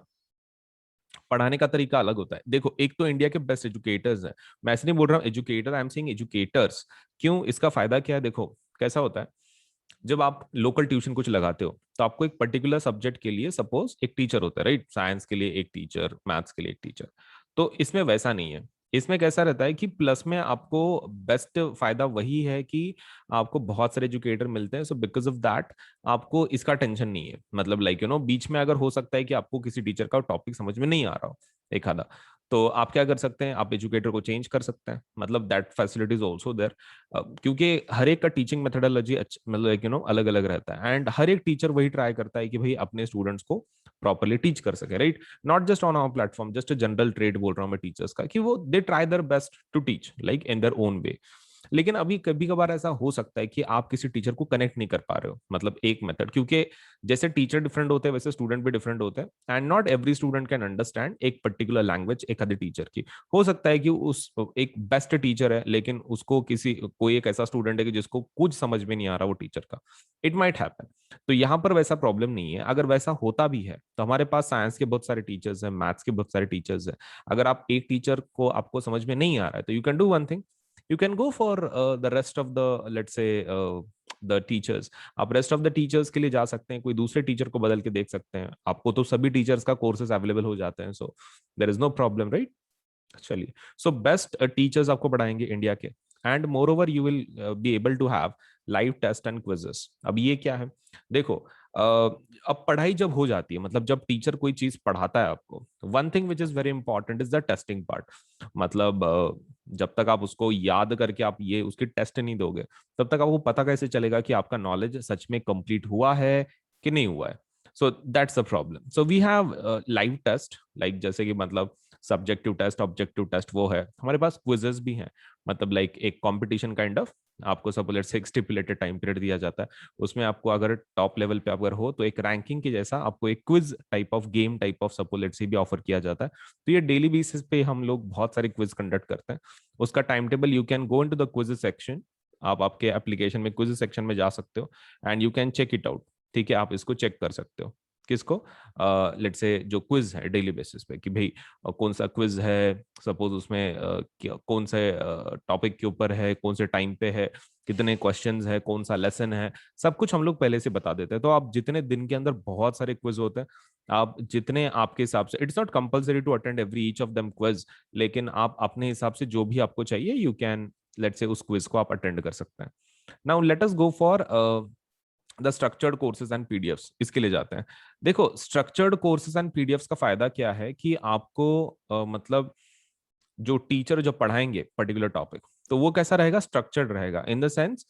पढ़ाने का तरीका अलग होता है। देखो एक तो इंडिया के बेस्ट एजुकेटर्स हैं, मैं ऐसे नहीं बोल रहा हूँ educator, I am saying educators. क्यों, इसका फायदा क्या है, देखो कैसा होता है। जब आप लोकल ट्यूशन कुछ लगाते हो तो आपको एक पर्टिकुलर सब्जेक्ट के लिए सपोज एक टीचर होता है, राइट। साइंस के लिए एक टीचर, मैथ्स के लिए एक टीचर। तो इसमें वैसा नहीं है। इसमें कैसा रहता है कि प्लस में आपको बेस्ट फायदा वही है कि आपको बहुत सारे एजुकेटर मिलते हैं। सो बिकॉज ऑफ दैट आपको इसका टेंशन नहीं है। मतलब लाइक बीच में अगर हो सकता है कि आपको किसी टीचर का टॉपिक समझ में नहीं आ रहा हो एक आधा, तो आप क्या कर सकते हैं, आप एजुकेटर को चेंज कर सकते हैं। मतलब that facility is also there. क्योंकि हर एक का टीचिंग मेथोडोलॉजी मतलब अलग अलग रहता है, एंड हर एक टीचर वही ट्राई करता है कि भाई अपने स्टूडेंट्स को प्रॉपरली टीच कर सके, right. Not just on our platform, just a general trade बोल रहा हूँ मैं टीचर्स का, कि वो they try their best to teach like in their own way. लेकिन अभी कभी कभार ऐसा हो सकता है कि आप किसी टीचर को कनेक्ट नहीं कर पा रहे हो, मतलब एक मेथड, क्योंकि जैसे टीचर डिफरेंट होते हैं वैसे स्टूडेंट भी डिफरेंट होते हैं, and not every student can understand एक पर्टिकुलर लैंग्वेज एक आधे टीचर की। हो सकता है कि उस एक बेस्ट टीचर है लेकिन उसको किसी कोई एक ऐसा स्टूडेंट है कि जिसको कुछ समझ में नहीं आ रहा वो टीचर का। It might happen. तो यहाँ पर वैसा प्रॉब्लम नहीं है। अगर वैसा होता भी है तो हमारे पास साइंस के बहुत सारे टीचर्स हैं, मैथ्स के बहुत सारे टीचर्स हैं। अगर आप एक टीचर को आपको समझ में नहीं आ रहा है तो you can do one thing, you can go for the rest of the let's say the teachers। आप रेस्ट ऑफ द टीचर्स के लिए जा सकते हैं, कोई दूसरे टीचर को बदल के देख सकते हैं। आपको तो सभी टीचर्स का कोर्सेज अवेलेबल हो जाते हैं, so there is no problem, right. चलिए, सो बेस्ट टीचर्स आपको पढ़ाएंगे इंडिया के, and moreover you will be able to have live test and quizzes. अब ये क्या है, देखो अब पढ़ाई जब हो जाती है, मतलब जब टीचर कोई चीज पढ़ाता है आपको, one thing which is very important is the testing part. मतलब जब तक आप उसको याद करके आप ये उसकी टेस्ट नहीं दोगे, तब तक आपको पता कैसे चलेगा कि आपका नॉलेज सच में कंप्लीट हुआ है कि नहीं हुआ है। So that's a problem. So we have live test, like जैसे कि मतलब सब्जेक्टिव टेस्ट, ऑब्जेक्टिव टेस्ट वो है। हमारे पास क्विजेस भी हैं, मतलब लाइक एक कंपटीशन काइंड ऑफ। आपको सपोज से एक स्टिपुलेटेड टाइम पीरियड दिया जाता है, उसमें आपको अगर टॉप लेवल पे अगर हो तो एक रैंकिंग के जैसा आपको एक quiz type of game type of सपोलेट से भी ऑफर किया जाता है। तो ये डेली बेसिस पे हम लोग बहुत सारे क्विज कंडक्ट करते हैं। उसका time table, you can go into the quiz section, आप आपके एप्लीकेशन में क्विज सेक्शन में जा सकते हो and you can check it out. ठीक है, आप इसको चेक कर सकते हो। किसको? लेट्स से जो क्विज है डेली बेसिस पे, कि भाई कौन सा क्विज है, सपोज उसमें कौन से टॉपिक के ऊपर है, कौन से टाइम पे है, कितने क्वेश्चंस है, कौन सा लेसन है, सब कुछ हम लोग पहले से बता देते हैं। तो आप जितने दिन के अंदर बहुत सारे क्विज होते हैं, आप जितने आपके हिसाब से, it's not compulsory to attend every each of them quiz, लेकिन आप अपने हिसाब से जो भी आपको चाहिए यू कैन, लेट्स से उस क्विज को आप अटेंड कर सकते हैं। Now let us go for the structured courses and PDFs, इसके लिए जाते हैं। देखो स्ट्रक्चर्ड कोर्सेज एंड पीडीएफ्स का फायदा क्या है कि आपको मतलब जो टीचर जो पढ़ाएंगे पर्टिकुलर टॉपिक, तो वो कैसा रहेगा, स्ट्रक्चर्ड रहेगा in the sense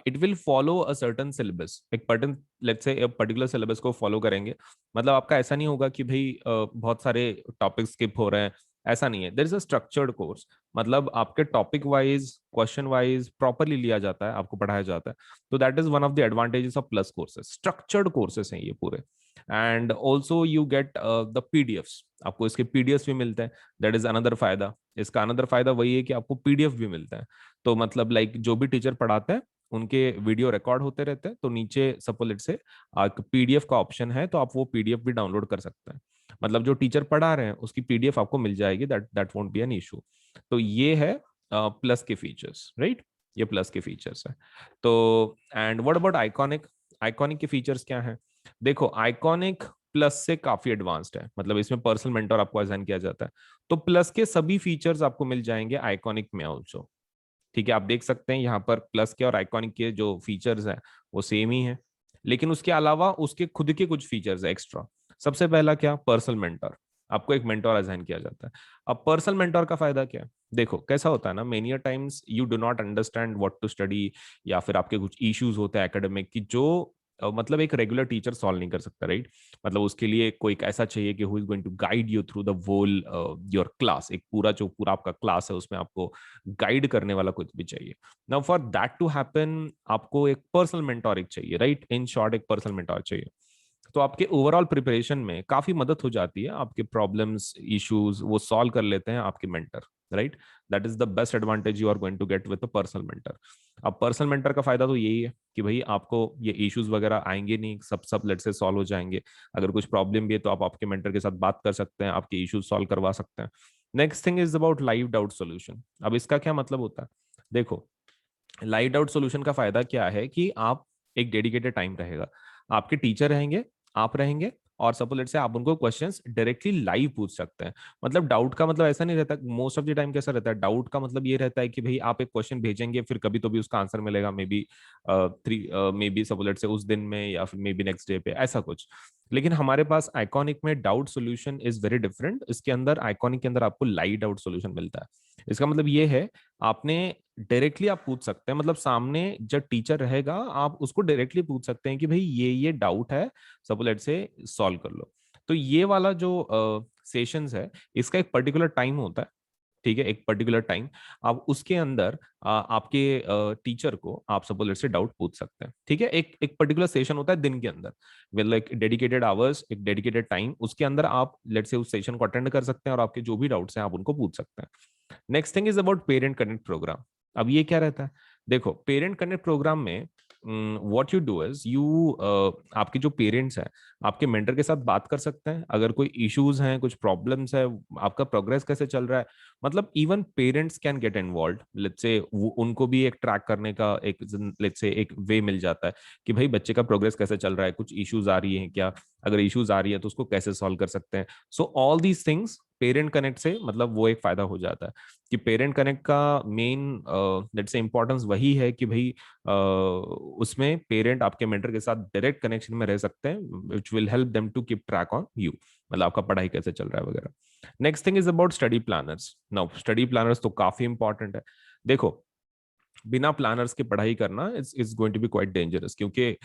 it will follow a certain syllabus, एक पर्टन लेट्स से पर्टिकुलर सिलेबस को फॉलो करेंगे। मतलब आपका ऐसा नहीं होगा कि भाई बहुत सारे टॉपिक स्किप हो रहे हैं, ऐसा नहीं है। There is a structured course, मतलब आपके topic wise question wise properly लिया जाता है, आपको पढ़ाया जाता है। तो that is one of the advantages of plus courses, structured courses हैं ये पूरे। And also you get the PDFs, आपको इसके पीडीएफ्स भी मिलते हैं। दैट इज अनदर फायदा। इसका अनदर फायदा वही है कि आपको पीडीएफ भी मिलता है। तो मतलब लाइक जो भी टीचर पढ़ाते हैं उनके वीडियो रिकॉर्ड होते रहते हैं, तो नीचे सपोज से पीडीएफ का ऑप्शन है, तो आप वो पीडीएफ भी डाउनलोड कर सकते हैं। मतलब जो टीचर पढ़ा रहे हैं उसकी पीडीएफ आपको मिल जाएगी, that that won't be an issue. तो ये है प्लस के फीचर्स, राइट? ये प्लस के फीचर्स है। तो and what about iconic? Iconic के फीचर्स क्या है? देखो आइकॉनिक प्लस से काफी एडवांस्ड है, मतलब इसमें पर्सनल मेंटर आपको असाइन किया जाता है। तो प्लस के सभी फीचर्स आपको मिल जाएंगे आइकॉनिक में ऑल्सो। ठीक है, आप देख सकते हैं यहाँ पर प्लस के और आइकॉनिक के जो फीचर्स हैं वो सेम ही है, लेकिन उसके अलावा उसके खुद के कुछ फीचर्स है एक्स्ट्रा। सबसे पहला क्या, पर्सनल मेंटर, आपको एक मेंटर असाइन किया जाता है। अब पर्सनल मेंटर का फायदा क्या है? देखो कैसा होता है ना, many times you do not understand what to study, या फिर आपके कुछ इश्यूज होते हैं एकेडमिक की जो मतलब एक रेगुलर टीचर सॉल्व नहीं कर सकता, राइट? मतलब उसके लिए कोई ऐसा चाहिए कि who is going to guide you through the whole your class, एक पूरा जो पूरा आपका क्लास है उसमें आपको गाइड करने वाला कुछ भी चाहिए। Now for that to happen आपको एक पर्सनल मेंटोर एक चाहिए, राइट? इन शॉर्ट एक पर्सनल मेंटोर चाहिए। तो आपके ओवरऑल प्रिपरेशन में काफी मदद हो जाती है, आपके प्रॉब्लम्स इश्यूज वो सॉल्व कर लेते हैं आपके mentor, right? That is the best advantage you are going to get with a personal mentor. अब पर्सनल मेंटर का फायदा तो यही है कि भाई आपको ये इश्यूज वगैरह आएंगे नहीं, सब सब लेट से सॉल्व हो जाएंगे। अगर कुछ प्रॉब्लम भी है तो आप आपके मेंटर के साथ बात कर सकते हैं, आपके इश्यूज सॉल्व करवा सकते हैं। Next thing is about live doubt solution. अब इसका क्या मतलब होता है? देखो लाइव डाउट सॉल्यूशन का फायदा क्या है कि आप एक डेडिकेटेड टाइम रहेगा, आपके टीचर रहेंगे, आप रहेंगे, और सपोज लेट से आप उनको क्वेश्चंस डायरेक्टली लाइव पूछ सकते हैं। मतलब डाउट का मतलब ऐसा नहीं रहता, मोस्ट ऑफ द टाइम कैसा रहता है, डाउट का मतलब ये रहता है कि भाई आप एक क्वेश्चन भेजेंगे, फिर कभी तो भी उसका आंसर मिलेगा, may be may be suppose let से उस दिन में, या फिर मे बी नेक्स्ट डे पे, ऐसा कुछ। लेकिन हमारे पास आइकॉनिक में doubt solution is very different. इसके अंदर आइकॉनिक के अंदर आपको लाइव डाउट सोल्यूशन मिलता है। इसका मतलब ये है आपने डायरेक्टली आप पूछ सकते हैं, मतलब सामने जब टीचर रहेगा आप उसको डायरेक्टली पूछ सकते हैं कि भाई ये डाउट है, सपोज लेट से सॉल्व कर लो। तो ये वाला जो सेशंस है इसका एक पर्टिकुलर टाइम होता है। ठीक है, एक पर्टिकुलर टाइम, आप उसके अंदर आपके टीचर को आप सपोज लेट से डाउट पूछ सकते हैं। ठीक है, एक एक पर्टिकुलर सेशन होता है दिन के अंदर, विद लाइक डेडिकेटेड आवर्स, एक डेडिकेटेड टाइम, उसके अंदर आप लेट से उस सेशन को अटेंड कर सकते हैं और आपके जो भी डाउट्स हैं आप उनको पूछ सकते हैं। Next thing is about parent connect programme. अब ये क्या रहता है? देखो पेरेंट कनेक्ट प्रोग्राम में what you do is you आपके जो पेरेंट्स हैं आपके मेंटर के साथ बात कर सकते हैं, अगर कोई इश्यूज हैं, कुछ प्रॉब्लम्स है, आपका प्रोग्रेस कैसे चल रहा है। मतलब even parents can get involve, let's say उनको भी एक ट्रैक करने का एक लेट्स से एक वे मिल जाता है कि भाई बच्चे का प्रोग्रेस कैसे चल रहा है, कुछ इश्यूज आ रही हैं क्या, अगर इश्यूज आ रही है तो उसको कैसे सॉल्व कर सकते हैं। So all these things parent connect से मतलब वो एक फायदा हो जाता है कि पेरेंट कनेक्ट का मेन लेट्स से इंपॉर्टेंस वही है कि भाई उसमें पेरेंट आपके मेंटर के साथ डायरेक्ट कनेक्शन में रह सकते हैं, which will help them to keep track on you, मतलब आपका पढ़ाई कैसे चल रहा है वगैरह। Next thing is about study planners. Now study planners तो काफी इंपॉर्टेंट है। देखो बिना प्लानर्स की पढ़ाई करना is going to be quite dangerous, क्योंकि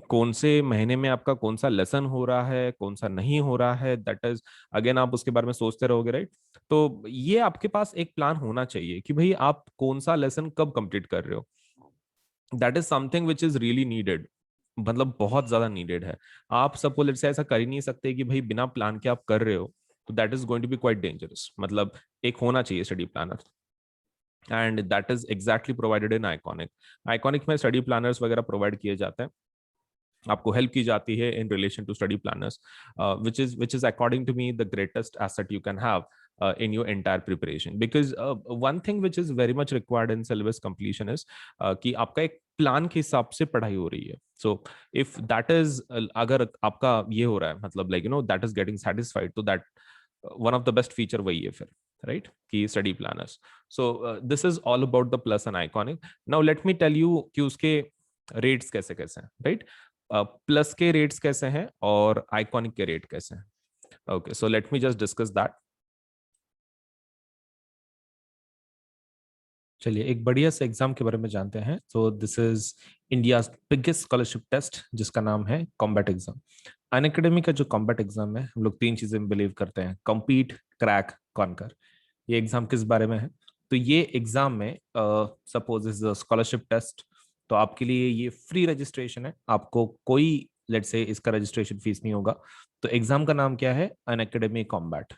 कौन से महीने में आपका कौन सा लेसन हो रहा है, कौन सा नहीं हो रहा है, दैट इज अगेन आप उसके बारे में सोचते रहोगे, राइट? तो ये आपके पास एक प्लान होना चाहिए कि भाई आप कौन सा लेसन कब कंप्लीट कर रहे हो। That is something which is really needed, मतलब बहुत ज्यादा नीडेड है। आप सपोज से ऐसा कर ही नहीं सकते कि भाई बिना प्लान के आप कर रहे हो, तो that is going to be quite dangerous. मतलब एक होना चाहिए study planner, and that is exactly provided in iconic. Iconic में स्टडी प्लानर्स वगैरह प्रोवाइड किए जाते हैं, आपको हेल्प की जाती है in relation to study planners, which is according to me the greatest asset you can have in your entire preparation, because one thing which is very much required in syllabus completion is कि आपका एक plan के हिसाब से पढ़ाई हो रही है। सो इफ दैट इज, अगर आपका ये हो रहा है, मतलब like that is getting satisfied, तो that one of the best feature वही है फिर, राइट, की study planners. So this is all about the plus and iconic. Now let me tell you कि उसके रेट्स कैसे कैसे हैं, राइट। प्लस के रेट्स कैसे हैं और आइकॉनिक के रेट कैसे हैं। Okay, so let me just discuss that. चलिए एक बढ़िया से एग्जाम के बारे में जानते हैं। तो this is India biggest scholarship test, जिसका नाम है कॉम्बैट एग्जाम। अन अकेडमी का जो कॉम्बैट एग्जाम है, हम लोग तीन चीजें में बिलीव करते हैं: कम्पीट, क्रैक, कॉन्कर। ये एग्जाम किस बारे में है? तो ये एग्जाम में सपोज इज स्कॉलरशिप टेस्ट, तो आपके लिए ये फ्री रजिस्ट्रेशन है, आपको कोई लेट से इसका रजिस्ट्रेशन फीस नहीं होगा। तो एग्जाम का नाम क्या है? अन अकेडमी कॉम्बैट।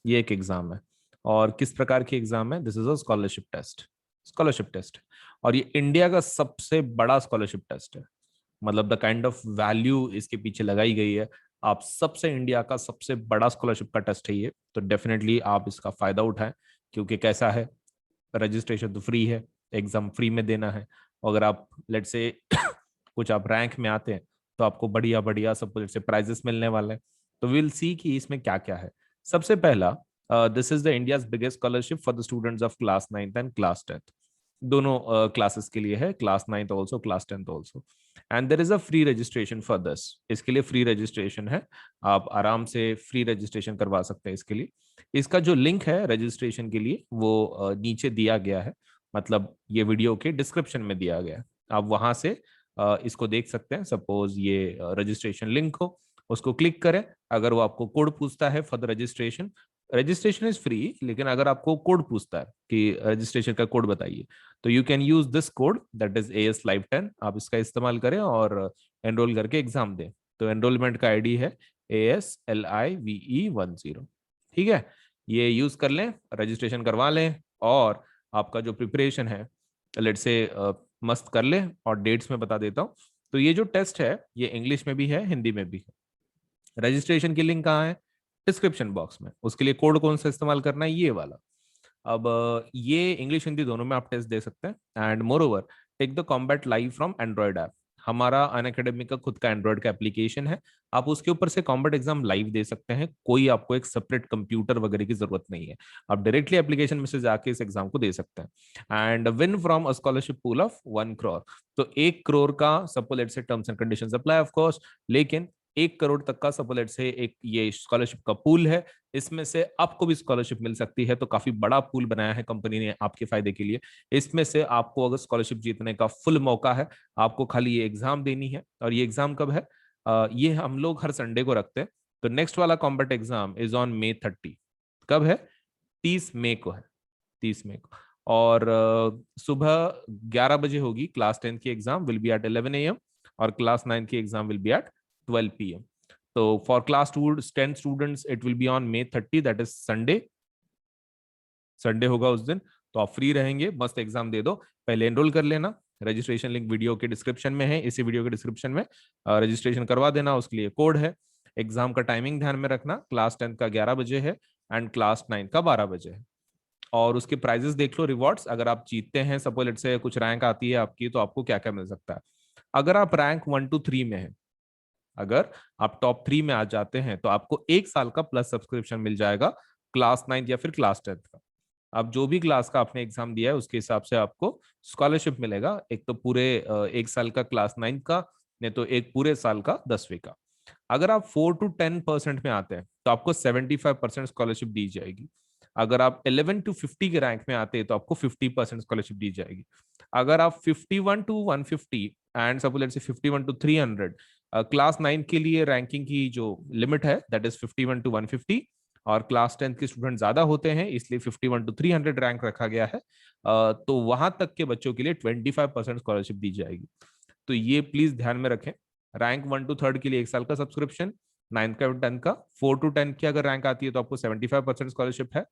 ये एक एग्जाम है। और किस प्रकार की एग्जाम है? This is a scholarship test, scholarship test. और ये इंडिया का सबसे बड़ा स्कॉलरशिप टेस्ट है, मतलब द काइंड ऑफ वैल्यू इसके पीछे लगाई गई है। आप सबसे इंडिया का सबसे बड़ा स्कॉलरशिप का टेस्ट है ये, तो डेफिनेटली आप इसका फायदा उठाएं। क्योंकि कैसा है, रजिस्ट्रेशन तो फ्री है, एग्जाम फ्री में देना है। अगर आप लेट से कुछ आप रैंक में आते हैं, तो आपको बढ़िया बढ़िया सब कुछ से प्राइजेस मिलने वाले हैं। तो विल सी कि इसमें क्या क्या है। सबसे पहला, this is the India's biggest scholarship for the students of class 9th and class 10th। दोनों क्लासेस के लिए है, class 9th also, class 10th also. And there is a free registration for this. इसके लिए फ्री रजिस्ट्रेशन है, आप आराम से फ्री रजिस्ट्रेशन करवा सकते हैं इसके लिए। इसका जो लिंक है रजिस्ट्रेशन के लिए, वो नीचे दिया गया है, मतलब ये वीडियो के डिस्क्रिप्शन में दिया गया है। आप वहां से इसको देख सकते हैं। सपोज ये रजिस्ट्रेशन लिंक हो, उसको क्लिक करें। अगर वो आपको कोड पूछता है for the registration, registration is free, लेकिन अगर आपको कोड पूछता है कि रजिस्ट्रेशन का कोड बताइए, तो you can use this code, that is AS Live 10। आप इसका इस्तेमाल करें और एनरोल करके एग्जाम दें। तो एनरोलमेंट का आईडी है ASLIVE10। ठीक है, ये यूज कर लें, रजिस्ट्रेशन करवा लें, और आपका जो प्रिपरेशन है लेट से मस्त कर ले। और डेट्स में बता देता हूँ। तो ये जो टेस्ट है, ये इंग्लिश में भी है, हिंदी में भी है। रजिस्ट्रेशन की लिंक कहाँ है? डिस्क्रिप्शन बॉक्स में। उसके लिए कोड कौन सा इस्तेमाल करना है? ये वाला। अब ये इंग्लिश हिंदी दोनों में आप टेस्ट दे सकते हैं। And moreover, take the combat live from Android app. हमारा अन अकेडमी का खुद का एंड्रॉइड का एप्लीकेशन है, आप उसके ऊपर से कॉम्बैट एग्जाम लाइव दे सकते हैं। कोई आपको एक सेपरेट कंप्यूटर वगैरह की जरूरत नहीं है, आप डायरेक्टली एप्लीकेशन में से जाके इस एग्जाम को दे सकते हैं। And win from a scholarship pool of 1 crore। तो 1 crore का सपोज से terms and conditions apply of course, लेकिन 1 crore तक का सपोज से एक ये स्कॉलरशिप का पूल है, इसमें से आपको भी स्कॉलरशिप मिल सकती है। तो काफी बड़ा पूल बनाया है कंपनी ने आपके फायदे के लिए। इसमें से आपको अगर स्कॉलरशिप जीतने का फुल मौका है, आपको खाली ये एग्जाम देनी है। और ये एग्जाम कब है? ये हम लोग हर संडे को रखते हैं। तो नेक्स्ट वाला combat exam is on May 30। कब है? 30 मई को है, 30 मई को। और सुबह 11 बजे होगी। क्लास 10 की exam will be at 11 AM, और क्लास 9 की exam will be at 12 PM। तो for class 10 students it will be on May 30, that is Sunday. Sunday होगा उस दिन, तो आप फ्री रहेंगे, मस्त एग्जाम दे दो। पहले एनरोल कर लेना, रजिस्ट्रेशन लिंक वीडियो के डिस्क्रिप्शन में है, इसी वीडियो के डिस्क्रिप्शन में रजिस्ट्रेशन करवा देना। उसके लिए कोड है। एग्जाम का टाइमिंग ध्यान में रखना, क्लास 10 का 11 बजे है एंड क्लास 9 का 12 बजे है। और उसके प्राइजेस देख लो, रिवॉर्ड्स। अगर आप जीतते हैं, सपोज लेट से कुछ रैंक आती है आपकी, तो आपको क्या क्या मिल सकता है। अगर आप रैंक 1 to 3 में है, अगर आप टॉप 3 में आ जाते हैं, तो आपको 1 साल का प्लस सब्सक्रिप्शन मिल जाएगा, क्लास 9 या फिर क्लास 10 का। आप जो भी क्लास का आपने एग्जाम दिया है, उसके हिसाब से आपको स्कॉलरशिप मिलेगा। एक तो पूरे 1 साल का क्लास 9 का, नहीं तो एक पूरे साल का 10वीं का। अगर आप 4 to 10% में आते हैं, तो आपको 75% स्कॉलरशिप दी जाएगी। अगर आप 11 to 50 के रैंक में आते हैं, तो आपको 50% स्कॉलरशिप दी जाएगी। अगर आप 51 to 150 एंड सपोज लेट्स से 51 to 300, क्लास 9 के लिए रैंकिंग की जो लिमिट है दैट इज 51 to 150, और क्लास 10th के स्टूडेंट ज्यादा होते हैं, इसलिए 51 to 300 रैंक रखा गया है। तो वहां तक के बच्चों के लिए 25% स्कॉलरशिप दी जाएगी। तो ये प्लीज ध्यान में रखें। रैंक 1 to 3rd के लिए 1 साल का सब्सक्रिप्शन, 9th का 10th का। 4 to 10 की अगर रैंक आती है तो आपको 75% स्कॉलरशिप है।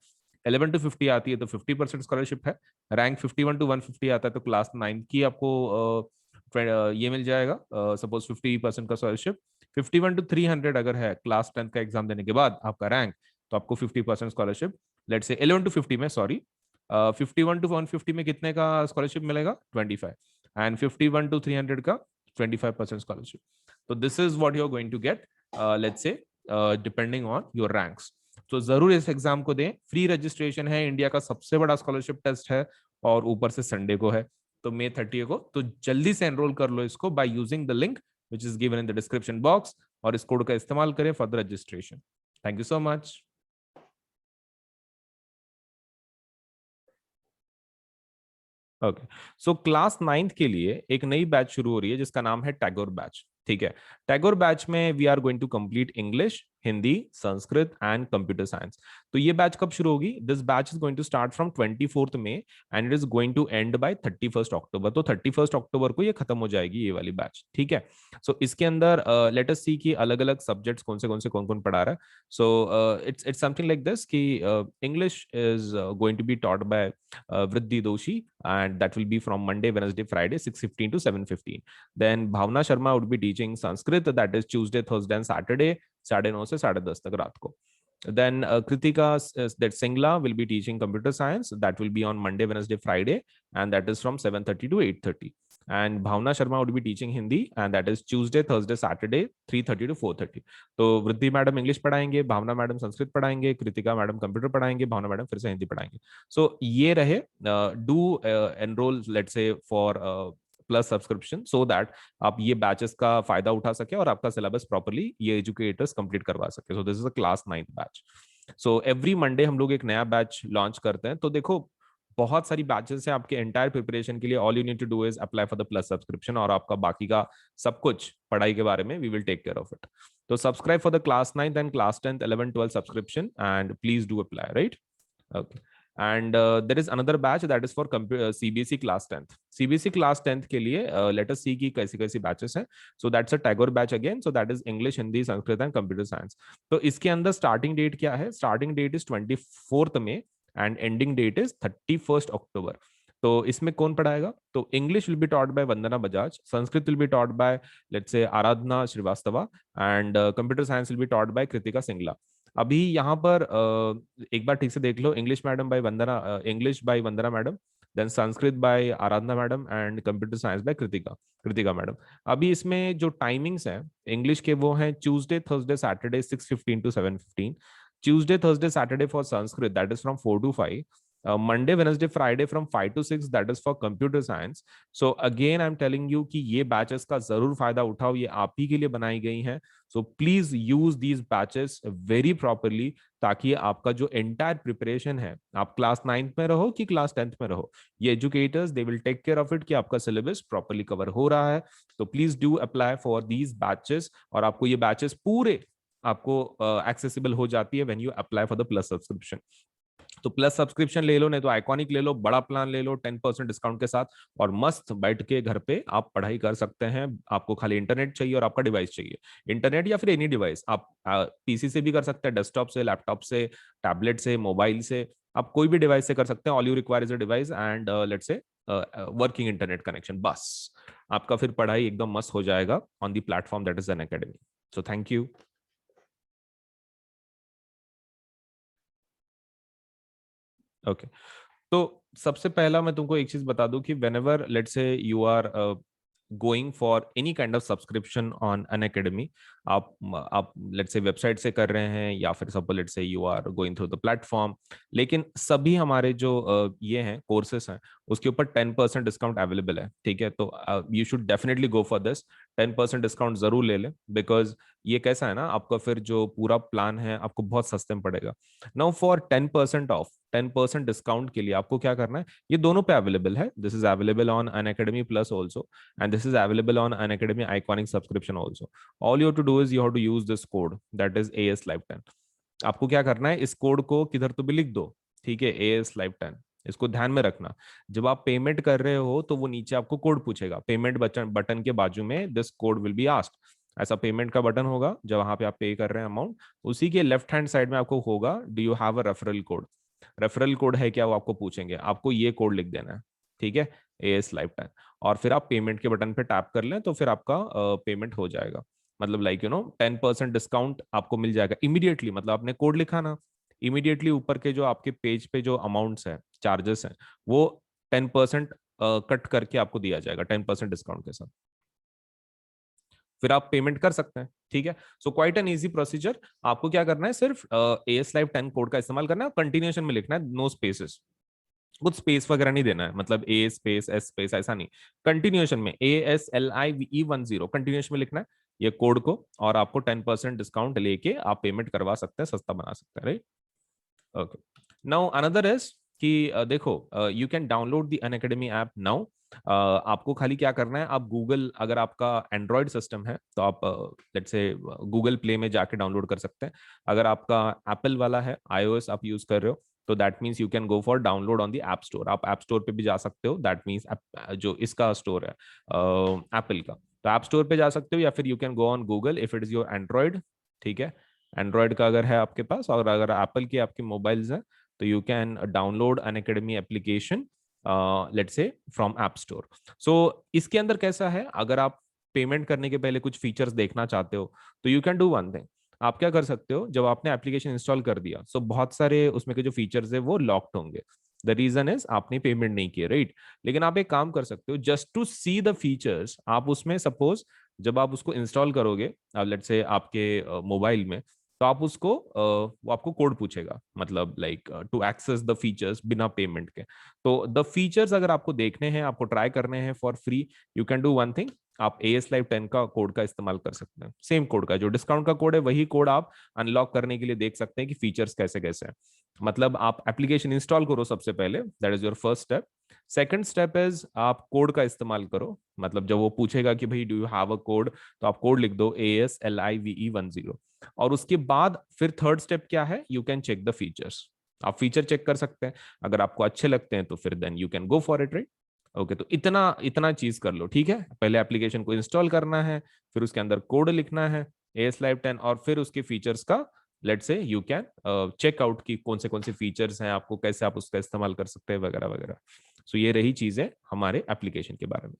11 to 50 आती है तो 50% स्कॉलरशिप है। रैंक 51 to 150 आता है तो क्लास 9 की आपको ये मिल जाएगा, सपोज 50% का स्कॉलरशिप। 51 to 300 अगर है क्लास 10 का एग्जाम देने के बाद आपका रैंक, तो आपको 50% स्कॉलरशिप। लेट से 11 to 50 में, सॉरी, 51 to 150 में कितने का स्कॉलरशिप मिलेगा? 25। एंड 51 to 300 का 25% स्कॉलरशिप। तो this is what you are going to get, let's say depending on your ranks. तो जरूर इस एग्जाम को दें। फ्री रजिस्ट्रेशन है, इंडिया का सबसे बड़ा स्कॉलरशिप टेस्ट है, और ऊपर से संडे को है, तो May 30 को। तो जल्दी से एनरोल कर लो इसको by using the link which is given in the description box, और इस कोड का इस्तेमाल करें for the registration. Thank you so much. Okay, so class 9th के लिए एक नई बैच शुरू हो रही है जिसका नाम है टैगोर बैच। ठीक है, टैगोर बैच में we are going to complete English, Hindi, Sanskrit and computer science. तो ये बैच कब शुरू होगी? This batch is going to start from 24th May and it is going to end by 31st October। तो 31st October को ये खत्म हो जाएगी ये वाली बैच। ठीक है, सो इसके अंदर लेट अस सी कि अलग अलग सब्जेक्ट्स कौन कौन पढ़ा रहा है। So it's something like this कि English is going to be taught by Vriddhi Doshi, and that will be from Monday, Wednesday, Friday, 6:15 to 7:15. Then Bhavna Sharma would be teaching Sanskrit, that is Tuesday, Thursday, and Saturday, 9:30 से 10:30 तक रात को. Then Kritika, that Singla will be teaching computer science. That will be on Monday, Wednesday, Friday, and that is from 7:30 to 8:30. And Bhavna Sharma would be teaching Hindi, and that is Tuesday, Thursday, Saturday, 3:30 to 4:30. तो वृद्धि madam English पढ़ाएंगे, भावना madam Sanskrit पढ़ाएंगे, Kritika madam computer पढ़ाएंगे, भावना madam फिर से हिंदी पढ़ाएंगे। सो ये रहे, do enrol let's say for plus subscription, so that आप ये बैचेस का फायदा उठा सके और आपका सिलेबस प्रॉपर्ली ये एजुकेटर्स कंप्लीट करवा सके। सो this is a class 9th batch. So every Monday हम लोग एक नया बैच लॉन्च करते हैं। तो देखो, बहुत सारी बैचेस हैं आपके एंटायर प्रिपरेशन के लिए। All you need to do is apply for the plus subscription, और आपका बाकी का सब कुछ पढ़ाई के बारे में we will take care of it. तो subscribe for the class 9th and class 10th 11 12 subscription, and please do apply, right? Okay. And there is another batch that is for CBSE class 10th. CBSE class 10th के लिए let us see कि कैसी कैसी batches हैं. So that's a Tagore batch again. So that is English, Hindi, Sanskrit and Computer Science. तो इसके अंदर starting date क्या है? Starting date is 24th May and ending date is 31st October. तो इसमें कौन पढ़ाएगा? तो English will be taught by Vandana Bajaj, Sanskrit will be taught by let's say Aradhana Shrivastava, and computer science will be taught by Kritika Singla. अभी यहाँ पर एक बार ठीक से देख लो, English madam by Vandana, English by Vandana madam, then Sanskrit by Aradhana madam and computer science by Kritika madam. अभी इसमें जो टाइमिंग्स हैं इंग्लिश के वो हैं Tuesday Thursday Saturday 6:15 to 7:15, Tuesday Thursday Saturday for Sanskrit that is from 4 to 5, Monday, Wednesday, Friday from 5 to 6 that is for computer science. So again I'm telling you कि ये batches का जरूर फायदा उठाओ, ये आप ही के लिए बनाई गई हैं। So please use these batches very properly, ताकि आपका जो entire preparation है, आप क्लास 9th में रहो कि क्लास 10th में रहो, ये educators they will take care of it कि आपका syllabus properly cover हो रहा है। तो please do apply for these batches, और आपको ये batches पूरे आपको accessible हो जाती है when you apply for the plus subscription। तो प्लस सब्सक्रिप्शन ले लो, नहीं तो आइकॉनिक ले लो, बड़ा प्लान ले लो 10% डिस्काउंट के साथ, और मस्त बैठ के घर पे आप पढ़ाई कर सकते हैं। आपको खाली इंटरनेट चाहिए और आपका डिवाइस चाहिए, इंटरनेट या फिर एनी डिवाइस। आप पीसी से भी कर सकते हैं, डेस्कटॉप से, लैपटॉप से, टैबलेट से, मोबाइल से, आप कोई भी डिवाइस से कर सकते हैं। All you require is a device and let's say working internet connection, बस आपका फिर पढ़ाई एकदम मस्त हो जाएगा on the platform that is Unacademy. So thank you. Okay, तो सबसे पहला मैं तुमको एक चीज बता दूं कि whenever let's say you are going for any kind of subscription on an academy, आप let's say वेबसाइट से कर रहे हैं या फिर suppose let's say you are going through the platform, लेकिन सभी हमारे जो ये हैं कोर्सेस हैं उसके ऊपर 10% डिस्काउंट अवेलेबल है। ठीक है, तो you should definitely go for this, 10% discount जरूर ले लें, बिकॉज ये कैसा है ना, आपका फिर जो पूरा प्लान है आपको बहुत सस्ते में पड़ेगा। नाउ फॉर 10% ऑफ, 10% डिस्काउंट के लिए आपको क्या करना है, ये दोनों पे अवेलेबल है। This is available on Unacademy plus also, and this is available on Unacademy Iconic subscription also. All you have to do is you have to use this code, that is AS Live 10. आपको क्या करना है, इस code को किधर तो भी लिख दो, ठीक है, AS लाइफ 10। इसको ध्यान में रखना, जब आप पेमेंट कर रहे हो तो वो नीचे आपको कोड पूछेगा, पेमेंट बटन बटन के बाजू में this code will be asked, ऐसा पेमेंट का बटन होगा जब वहां पे आप पे कर रहे हैं अमाउंट, उसी के लेफ्ट हैंड साइड में आपको होगा do you have a referral code. Referral code है क्या वो आपको पूछेंगे, आपको ये कोड लिख देना है, ठीक है, AS लाइफ 10। और फिर आप पेमेंट के बटन पे टैप कर लें तो फिर आपका पेमेंट हो जाएगा। मतलब लाइक 10% डिस्काउंट आपको मिल जाएगा इमीडिएटली, मतलब आपने कोड लिखा ना, इमीडिएटली ऊपर के जो आपके पेज पे जो अमाउंट्स है, चार्जेस हैं, वो 10% कट करके आपको दिया जाएगा 10% डिस्काउंट के साथ, फिर आप पेमेंट कर सकते हैं, ठीक है। So quite an easy procedure. आपको क्या करना है, सिर्फ AS लाइफ 10 कोड का इस्तेमाल करना है, कंटिन्यूएशन में लिखना है, नो स्पेसेस, कुछ स्पेस वगैरह नहीं देना है, मतलब A स्पेस S स्पेस ऐसा नहीं, कंटिन्यूएशन में ASLIVE10 कंटिन्यूएशन में लिखना है ये कोड को, और आपको 10% डिस्काउंट लेके आप पेमेंट करवा सकते हैं, सस्ता बना सकते हैं, right. Okay, now another is कि देखो, you can download the Unacademy app now. आपको खाली क्या करना है, आप गूगल, अगर आपका एंड्रॉयड सिस्टम है तो आप लेट्स से गूगल प्ले में जाके डाउनलोड कर सकते हैं। अगर आपका एप्पल वाला है, iOS आप यूज कर रहे हो, तो that means you can go for download on the app store, आप ऐप स्टोर पे भी जा सकते हो, दैट मीन्स जो इसका स्टोर है एप्पल का, तो ऐप स्टोर पे जा सकते हो, या फिर you can go on Google if it is your Android, ठीक है। एंड्रॉयड का अगर है आपके पास, और अगर एप्पल की आपके मोबाइल्स हैं, तो you can download Unacademy application let's say from app store. So इसके अंदर कैसा है, अगर आप पेमेंट करने के पहले कुछ फीचर्स देखना चाहते हो, तो you can do one thing, आप क्या कर सकते हो, जब आपने एप्लीकेशन इंस्टॉल कर दिया, सो बहुत सारे उसमें के जो फीचर्स है वो लॉक्ड होंगे, द रीजन इज आपने पेमेंट नहीं किया, राइट। लेकिन आप एक काम कर सकते हो, just to see the features, आप उसमें सपोज जब आप उसको इंस्टॉल करोगे, लेट्स से आपके मोबाइल में, तो आप उसको वो आपको कोड पूछेगा, मतलब like to access the features बिना पेमेंट के। तो द फीचर्स अगर आपको देखने हैं, आपको ट्राई करने हैं for free, you can do one thing, आप AS लाइव 10 का कोड का इस्तेमाल कर सकते हैं, सेम कोड का जो डिस्काउंट का कोड है, वही कोड आप अनलॉक करने के लिए देख सकते हैं कि फीचर्स कैसे कैसे हैं। मतलब आप एप्लीकेशन इंस्टॉल करो सबसे पहले, that is your first step. Second step is आप कोड का इस्तेमाल करो, मतलब जब वो पूछेगा कि भाई do you have a code, तो आप कोड लिख दो ASLIVE10। और उसके बाद फिर थर्ड स्टेप क्या है, you can check the features, आप फीचर चेक कर सकते हैं, अगर आपको अच्छे लगते हैं तो फिर then you can go for it, right. Okay, तो इतना इतना चीज कर लो, ठीक है। पहले एप्लीकेशन को इंस्टॉल करना है, फिर उसके अंदर कोड लिखना है AS लाइव 10, और फिर उसके फीचर्स का लेट से यू कैन चेक आउट की कौन से फीचर्स हैं, आपको कैसे आप उसका इस्तेमाल कर सकते हैं, वगैरह वगैरह। सो ये रही चीजें हमारे एप्लीकेशन के बारे में।